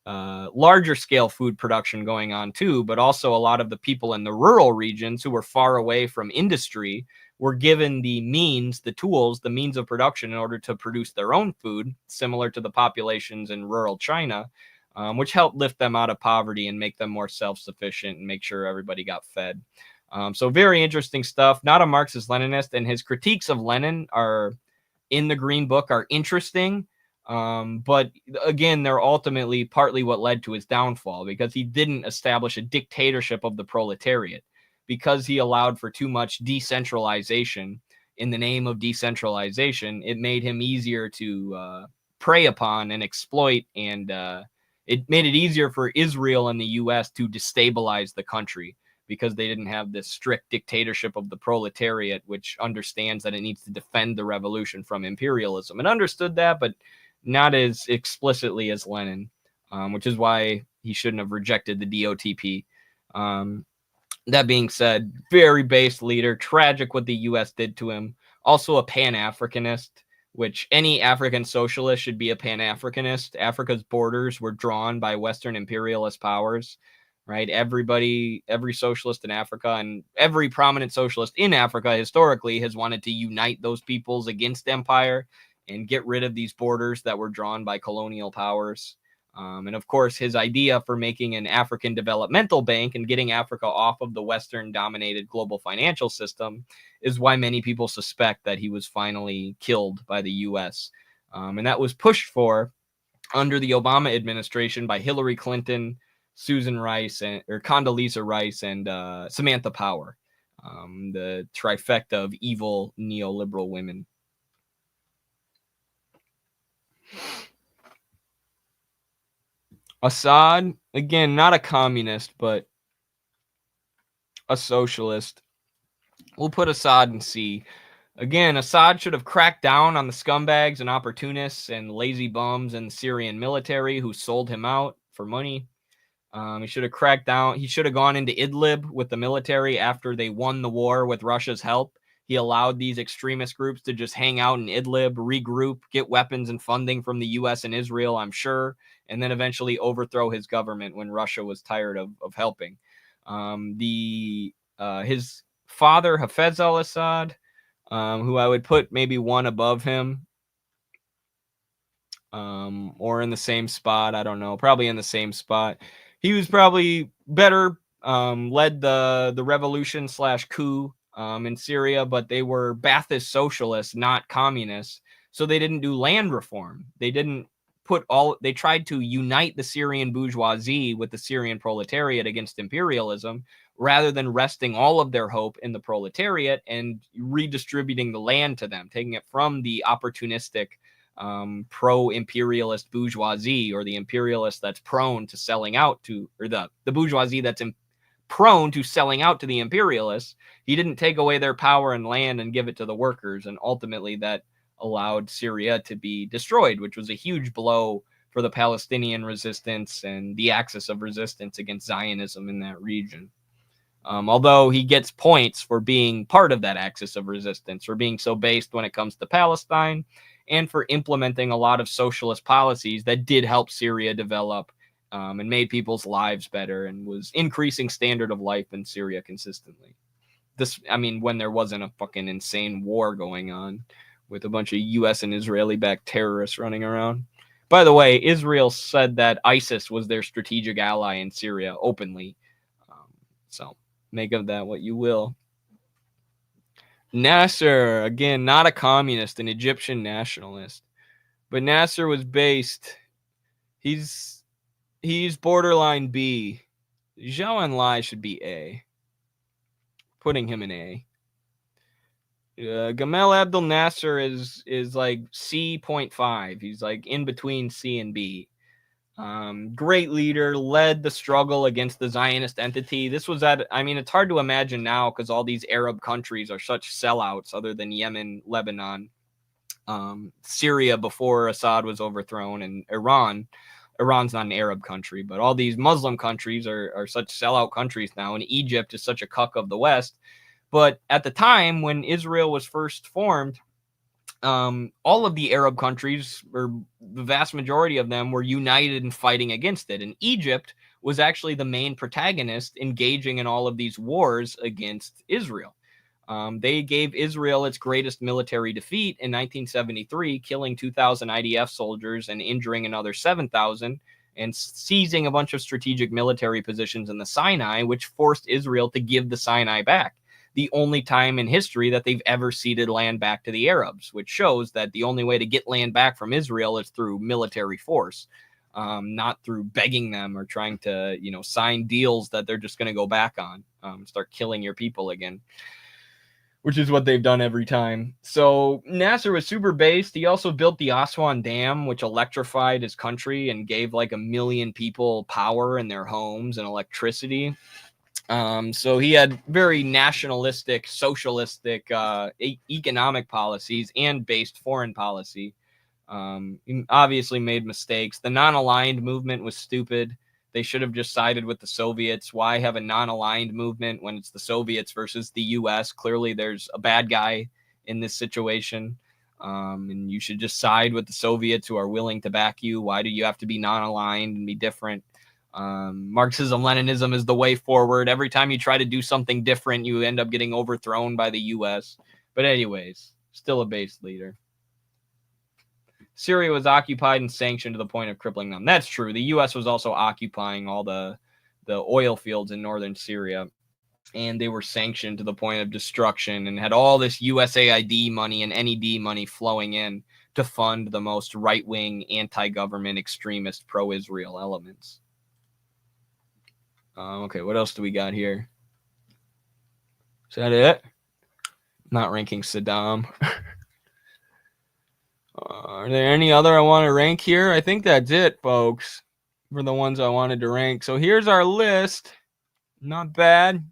larger scale food production going on too, but also a lot of the people in the rural regions who were far away from industry were given the means, the tools, the means of production in order to produce their own food, similar to the populations in rural China. which helped lift them out of poverty and make them more self-sufficient and make sure everybody got fed. So very interesting stuff. Not a Marxist-Leninist, and his critiques of Lenin are in the Green Book are interesting. But again, they're ultimately partly what led to his downfall, because he didn't establish a dictatorship of the proletariat, because he allowed for too much decentralization. In the name of decentralization, it made him easier to prey upon and exploit, and it made it easier for Israel and the U.S. to destabilize the country, because they didn't have this strict dictatorship of the proletariat, which understands that it needs to defend the revolution from imperialism. It understood that, but not as explicitly as Lenin, which is why he shouldn't have rejected the DOTP. That being said, very based leader, tragic what the U.S. did to him. Also a Pan-Africanist, which any African socialist should be a Pan-Africanist. Africa's borders were drawn by Western imperialist powers, right? Every socialist in Africa and every prominent socialist in Africa historically has wanted to unite those peoples against empire and get rid of these borders that were drawn by colonial powers. And of course, his idea for making an African developmental bank and getting Africa off of the Western-dominated global financial system is why many people suspect that he was finally killed by the U.S. And that was pushed for under the Obama administration by Hillary Clinton, Susan Rice, or Condoleezza Rice, and Samantha Power, the trifecta of evil neoliberal women. Assad, again, not a communist, but a socialist. We'll put Assad in C. Again, Assad should have cracked down on the scumbags and opportunists and lazy bums in the Syrian military who sold him out for money. He should have cracked down. He should have gone into Idlib with the military after they won the war with Russia's help. He allowed these extremist groups to just hang out in Idlib, regroup, get weapons and funding from the U.S. and Israel, I'm sure, and then eventually overthrow his government when Russia was tired of helping. His father, Hafez al-Assad, who I would put maybe one above him, or in the same spot. I don't know, probably in the same spot. He was probably better, led the revolution / coup in Syria, but they were Ba'athist socialists, not communists. So they didn't do land reform. They tried to unite the Syrian bourgeoisie with the Syrian proletariat against imperialism, rather than resting all of their hope in the proletariat and redistributing the land to them, taking it from the opportunistic pro-imperialist bourgeoisie, or the imperialist that's prone to selling out to, or the bourgeoisie that's prone to selling out to the imperialists. He didn't take away their power and land and give it to the workers, and ultimately that allowed Syria to be destroyed, which was a huge blow for the Palestinian resistance and the axis of resistance against Zionism in that region. Although he gets points for being part of that axis of resistance, for being so based when it comes to Palestine, and for implementing a lot of socialist policies that did help Syria develop, and made people's lives better, and was increasing standard of life in Syria consistently. When there wasn't a fucking insane war going on with a bunch of U.S. and Israeli-backed terrorists running around. By the way, Israel said that ISIS was their strategic ally in Syria openly. So make of that what you will. Nasser, again, not a communist, an Egyptian nationalist. But Nasser was based. He's borderline B. Zhou Enlai should be A. Putting him in A. Gamal Abdel Nasser is like C.5. He's like in between C and B. Great leader, led the struggle against the Zionist entity. This was it's hard to imagine now because all these Arab countries are such sellouts, other than Yemen, Lebanon, Syria before Assad was overthrown, and Iran. Iran's not an Arab country, but all these Muslim countries are such sellout countries now, and Egypt is such a cuck of the West. But at the time when Israel was first formed, all of the Arab countries, or the vast majority of them, were united in fighting against it. And Egypt was actually the main protagonist engaging in all of these wars against Israel. They gave Israel its greatest military defeat in 1973, killing 2,000 IDF soldiers and injuring another 7,000, and seizing a bunch of strategic military positions in the Sinai, which forced Israel to give the Sinai back. The only time in history that they've ever ceded land back to the Arabs, which shows that the only way to get land back from Israel is through military force, not through begging them or trying to, sign deals that they're just going to go back on, start killing your people again, which is what they've done every time. So Nasser was super based. He also built the Aswan Dam, which electrified his country and gave like 1 million people power in their homes and electricity. So he had very nationalistic, socialistic economic policies and based foreign policy. He obviously made mistakes. The non-aligned movement was stupid. They should have just sided with the Soviets. Why have a non-aligned movement when it's the Soviets versus the U.S.? Clearly, there's a bad guy in this situation, and you should just side with the Soviets who are willing to back you. Why do you have to be non-aligned and be different? Marxism, Leninism is the way forward. Every time you try to do something different, you end up getting overthrown by the U.S. But anyways, still a base leader. Syria was occupied and sanctioned to the point of crippling them. That's true. The U.S. was also occupying all the oil fields in northern Syria, and they were sanctioned to the point of destruction and had all this USAID money and NED money flowing in to fund the most right-wing, anti-government, extremist, pro-Israel elements. Okay, what else do we got here? Is that it? Not ranking Saddam. Are there any other I want to rank here? I think that's it, folks, for the ones I wanted to rank. So here's our list. Not bad.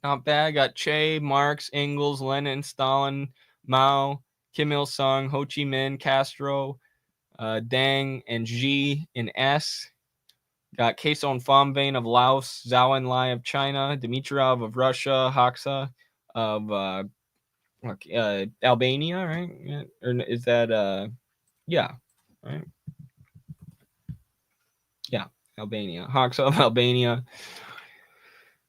Not bad. Got Che, Marx, Engels, Lenin, Stalin, Mao, Kim Il-sung, Ho Chi Minh, Castro, Deng, and Xi in S. Got Khason Famvain of Laos, Zhou Enlai of China, Dimitrov of Russia, Haksa of Albania, right? Or is that yeah, right? Yeah, Albania. Haksa of Albania,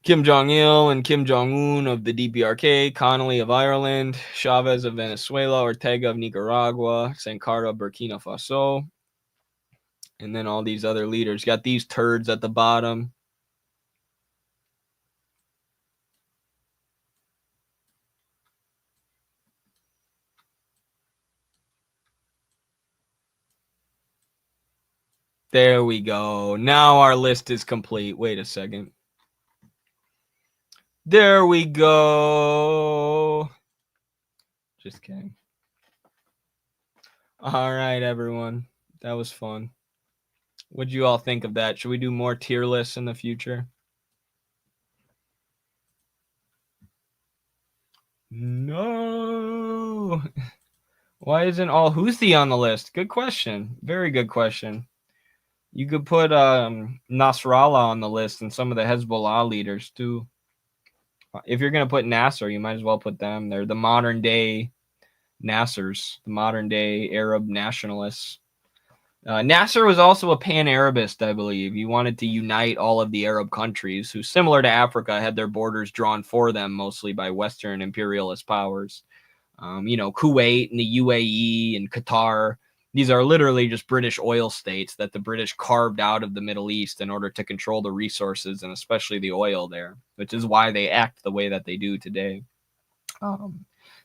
Kim Jong-il and Kim Jong-un of the DPRK, Connolly of Ireland, Chavez of Venezuela, Ortega of Nicaragua, Sankara of Burkina Faso, and then all these other leaders. Got these turds at the bottom. There we go. Now our list is complete. Wait a second. There we go. Just kidding. All right, everyone. That was fun. What'd you all think of that? Should we do more tier lists in the future? No. Why isn't all Houthi on the list? Good question. Very good question. You could put Nasrallah on the list and some of the Hezbollah leaders too. If you're going to put Nasser, you might as well put them. They're the modern day Nassers, the modern day Arab nationalists. Nasser was also a pan-Arabist, I believe. He wanted to unite all of the Arab countries who, similar to Africa, had their borders drawn for them mostly by Western imperialist powers. Kuwait and the UAE and Qatar. These are literally just British oil states that the British carved out of the Middle East in order to control the resources and especially the oil there, which is why they act the way that they do today.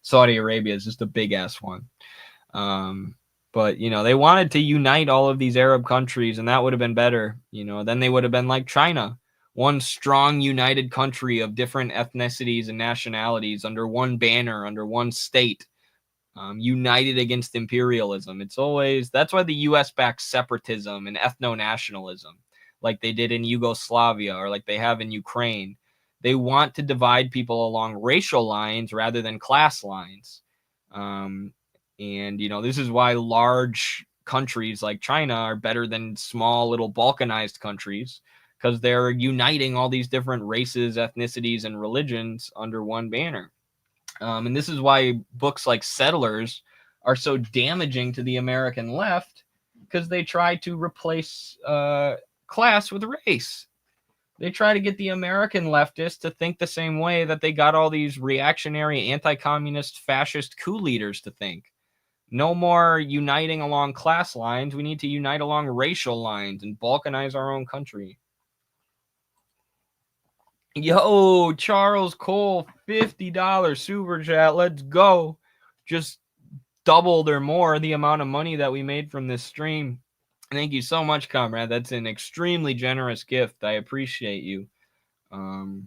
Saudi Arabia is just a big-ass one. But, they wanted to unite all of these Arab countries, and that would have been better. Then they would have been like China, one strong, united country of different ethnicities and nationalities under one banner, under one state. United against imperialism. That's why the U.S. backs separatism and ethno-nationalism, like they did in Yugoslavia or like they have in Ukraine. They want to divide people along racial lines rather than class lines. And, this is why large countries like China are better than small little balkanized countries, because they're uniting all these different races, ethnicities, and religions under one banner. And this is why books like Settlers are so damaging to the American left, because they try to replace class with race. They try to get the American leftists to think the same way that they got all these reactionary, anti-communist, fascist coup leaders to think. No more uniting along class lines. We need to unite along racial lines and balkanize our own country. Yo, Charles Cole, $50 super chat. Let's go. Just doubled or more the amount of money that we made from this stream. Thank you so much, comrade. That's an extremely generous gift. I appreciate you. Baba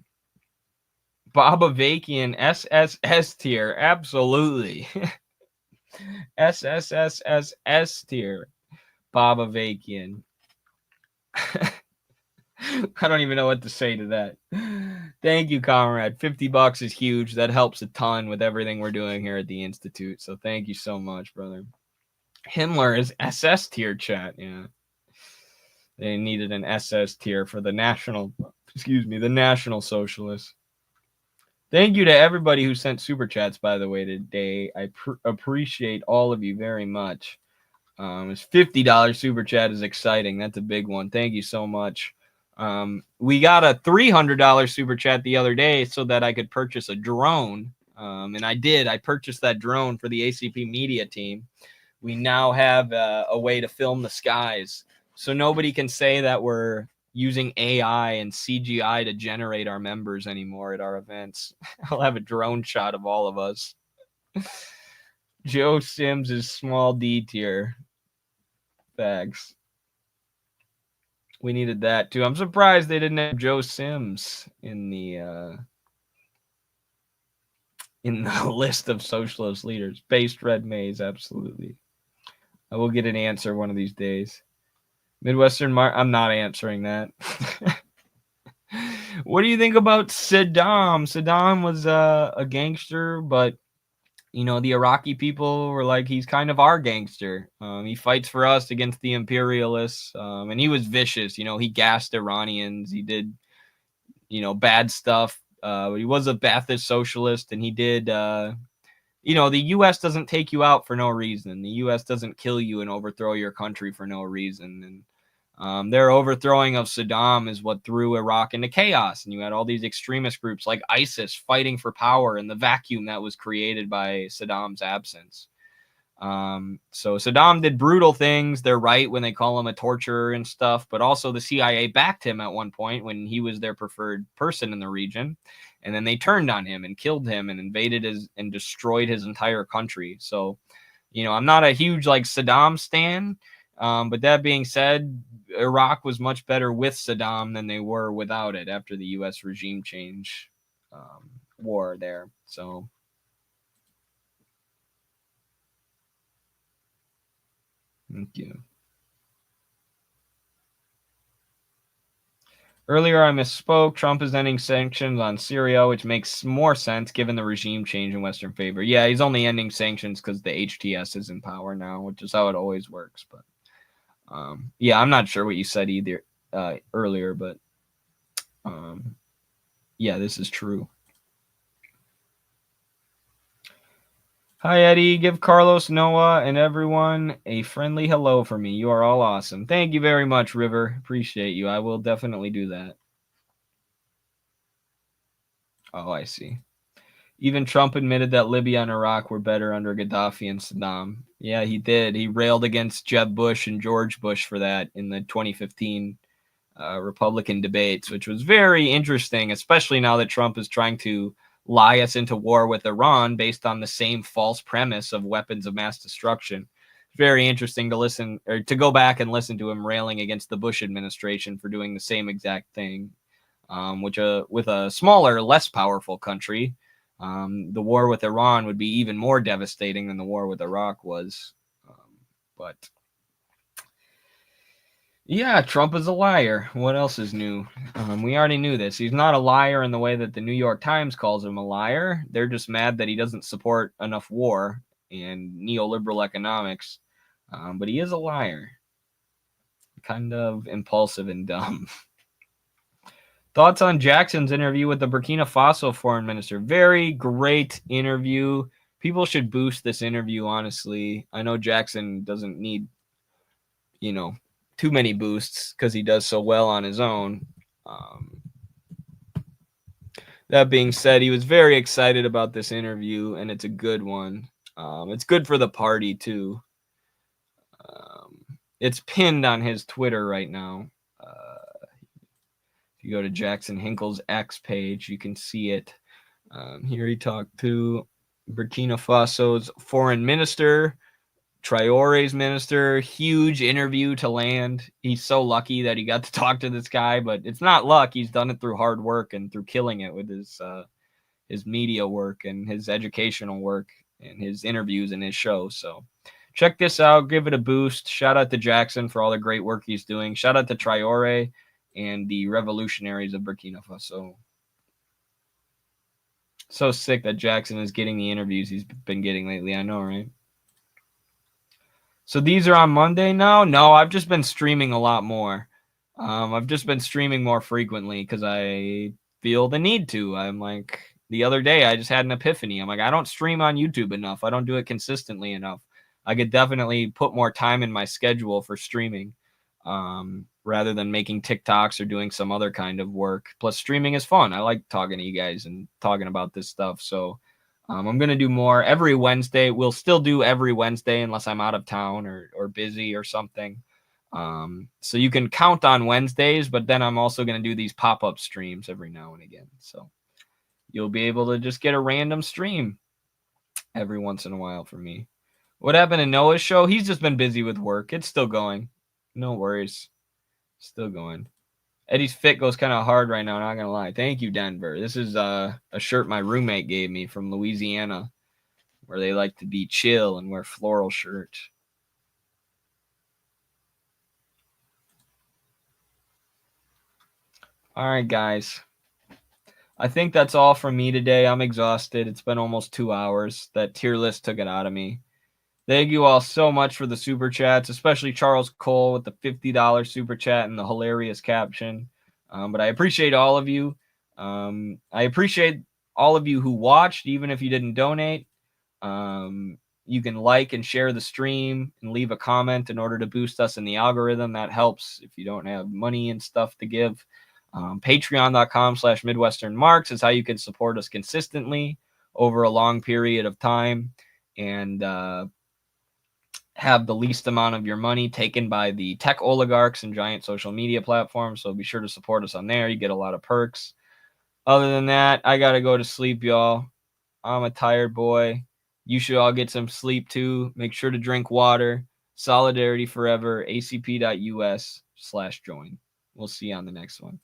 Vakian, SSS tier. Absolutely. SSSSS tier. Baba Vakian. I don't even know what to say to that. Thank you, comrade. $50 is huge. That helps a ton with everything we're doing here at the Institute. So thank you so much, brother. Himmler is SS tier chat. Yeah. They needed an SS tier for the National Socialists. Thank you to everybody who sent super chats, by the way, today. I appreciate all of you very much. This $50 super chat is exciting. That's a big one. Thank you so much. We got a $300 super chat the other day so that I could purchase a drone. And I did. I purchased that drone for the ACP media team. We now have a way to film the skies. So nobody can say that we're using AI and CGI to generate our members anymore at our events. I'll have a drone shot of all of us. Joe Sims is small D tier. Thanks. We needed that too. I'm surprised they didn't have Joe Sims in the list of socialist leaders. Based Red Maze, absolutely. I will get an answer one of these days. Midwestern I'm not answering that. What do you think about Saddam? Saddam was a gangster, but you know, the Iraqi people were like, he's kind of our gangster. He fights for us against the imperialists. And he was vicious. You know, he gassed Iranians. He did, you know, bad stuff. He was a Ba'athist socialist, and he did, you know, the U.S. doesn't take you out for no reason. The U.S. doesn't kill you and overthrow your country for no reason. And their overthrowing of Saddam is what threw Iraq into chaos. And you had all these extremist groups like ISIS fighting for power in the vacuum that was created by Saddam's absence. So Saddam did brutal things. They're right when they call him a torturer and stuff, but also the CIA backed him at one point when he was their preferred person in the region. And then they turned on him and killed him and invaded and destroyed his entire country. So, you know, I'm not a huge like Saddam stan. But that being said, Iraq was much better with Saddam than they were without it after the U.S. regime change war there. So, thank you. Earlier, I misspoke. Trump is ending sanctions on Syria, which makes more sense given the regime change in Western favor. Yeah, he's only ending sanctions because the HTS is in power now, which is how it always works. But yeah, I'm not sure what you said either earlier, but yeah, this is true. Hi, Eddie. Give Carlos, Noah, and everyone a friendly hello for me. You are all awesome. Thank you very much, River. Appreciate you. I will definitely do that. Oh, I see. Even Trump admitted that Libya and Iraq were better under Gaddafi and Saddam. Yeah, he did. He railed against Jeb Bush and George Bush for that in the 2015 Republican debates, which was very interesting, especially now that Trump is trying to lie us into war with Iran based on the same false premise of weapons of mass destruction. Very interesting to listen or to go back and listen to him railing against the Bush administration for doing the same exact thing, which with a smaller, less powerful country. The war with Iran would be even more devastating than the war with Iraq was. But yeah, Trump is a liar. What else is new? We already knew this. He's not a liar in the way that the New York Times calls him a liar. They're just mad that he doesn't support enough war and neoliberal economics. But he is a liar. Kind of impulsive and dumb. Thoughts on Jackson's interview with the Burkina Faso foreign minister? Very great interview. People should boost this interview, honestly. I know Jackson doesn't need, you know, too many boosts because he does so well on his own. That being said, he was very excited about this interview, and it's a good one. It's good for the party too. It's pinned on his Twitter right now. If you go to Jackson Hinkle's X page, you can see it. Here he talked to Burkina Faso's foreign minister, Traore's minister. Huge interview to land. He's so lucky that he got to talk to this guy, but it's not luck. He's done it through hard work and through killing it with his media work and his educational work and his interviews and his show. So check this out. Give it a boost. Shout out to Jackson for all the great work he's doing. Shout out to Traore and the revolutionaries of Burkina Faso. So sick that Jackson is getting the interviews he's been getting lately. I know, right? So these are on Monday now? No, I've just been streaming a lot more. I've just been streaming more frequently because I feel the need to. I'm like, the other day I just had an epiphany. I'm like, I don't stream on YouTube enough. I don't do it consistently enough. I could definitely put more time in my schedule for streaming rather than making TikToks or doing some other kind of work. Plus, streaming is fun. I like talking to you guys and talking about this stuff. So I'm going to do more every Wednesday. We'll still do every Wednesday unless I'm out of town or busy or something. So you can count on Wednesdays, but then I'm also going to do these pop-up streams every now and again. So you'll be able to just get a random stream every once in a while for me. What happened to Noah's show? He's just been busy with work. It's still going. No worries. Still going. Eddie's fit goes kind of hard right now, not going to lie. Thank you, Denver. This is a shirt my roommate gave me from Louisiana, where they like to be chill and wear floral shirts. All right, guys. I think that's all from me today. I'm exhausted. It's been almost 2 hours. That tier list took it out of me. Thank you all so much for the super chats, especially Charles Cole with the $50 super chat and the hilarious caption. But I appreciate all of you. I appreciate all of you who watched, even if you didn't donate. You can like and share the stream and leave a comment in order to boost us in the algorithm. That helps if you don't have money and stuff to give. Patreon.com/MidwesternMarx is how you can support us consistently over a long period of time and have the least amount of your money taken by the tech oligarchs and giant social media platforms. So be sure to support us on there. You get a lot of perks. Other than that, I got to go to sleep, y'all. I'm a tired boy. You should all get some sleep too. Make sure to drink water. Solidarity forever. acp.us/join. We'll see you on the next one.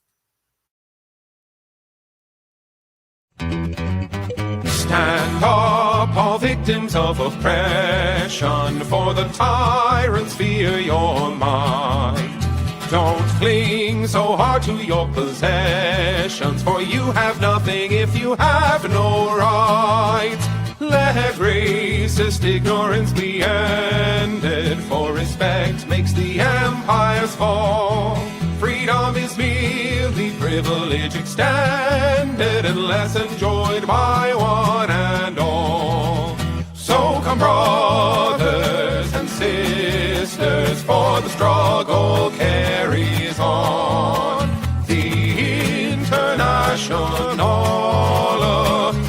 Stand up, all victims of oppression, for the tyrants fear your might. Don't cling so hard to your possessions, for you have nothing if you have no rights. Let racist ignorance be ended, for respect makes the empires fall. Freedom is merely privilege extended, unless enjoyed by one and all. So come, brothers and sisters, for the struggle carries on. The International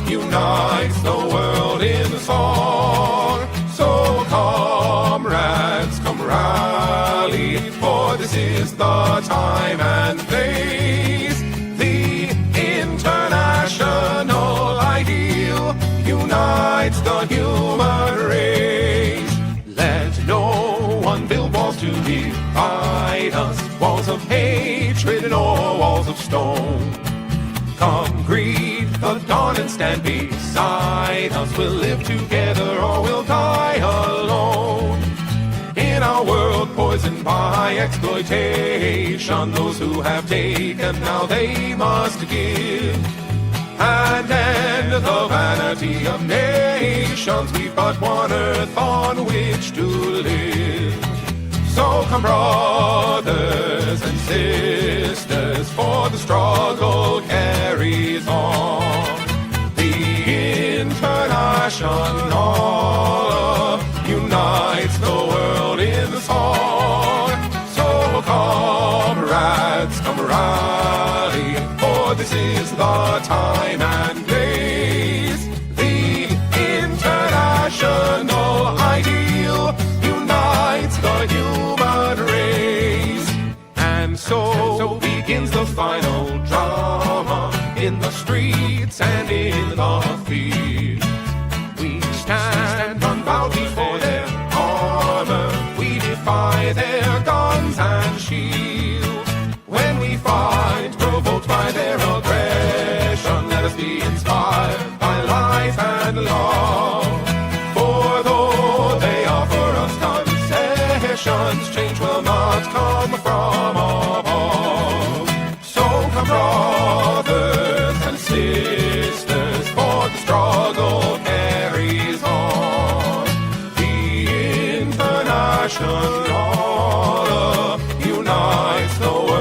unites the world in song. So comrades, come rally, for this is the time and place. The international ideal unites the human race. Let no one build walls to divide us, walls of hatred nor walls of stone. Come greet the dawn and stand beside us. We'll live together or we'll die alone. In a world poisoned by exploitation, those who have taken, now they must give. And end the vanity of nations, we've but one earth on which to live. So come, brothers and sisters, for the struggle carries on. The International unites the world in the song. So comrades, come rally, for this is the time and place. The International their guns and shields. When we fight, provoked by their aggression, let us be inspired by light and love. For though they offer us concessions, change will not come from above. So come, brothers and sisters, for the struggle carries on. The International unites the world.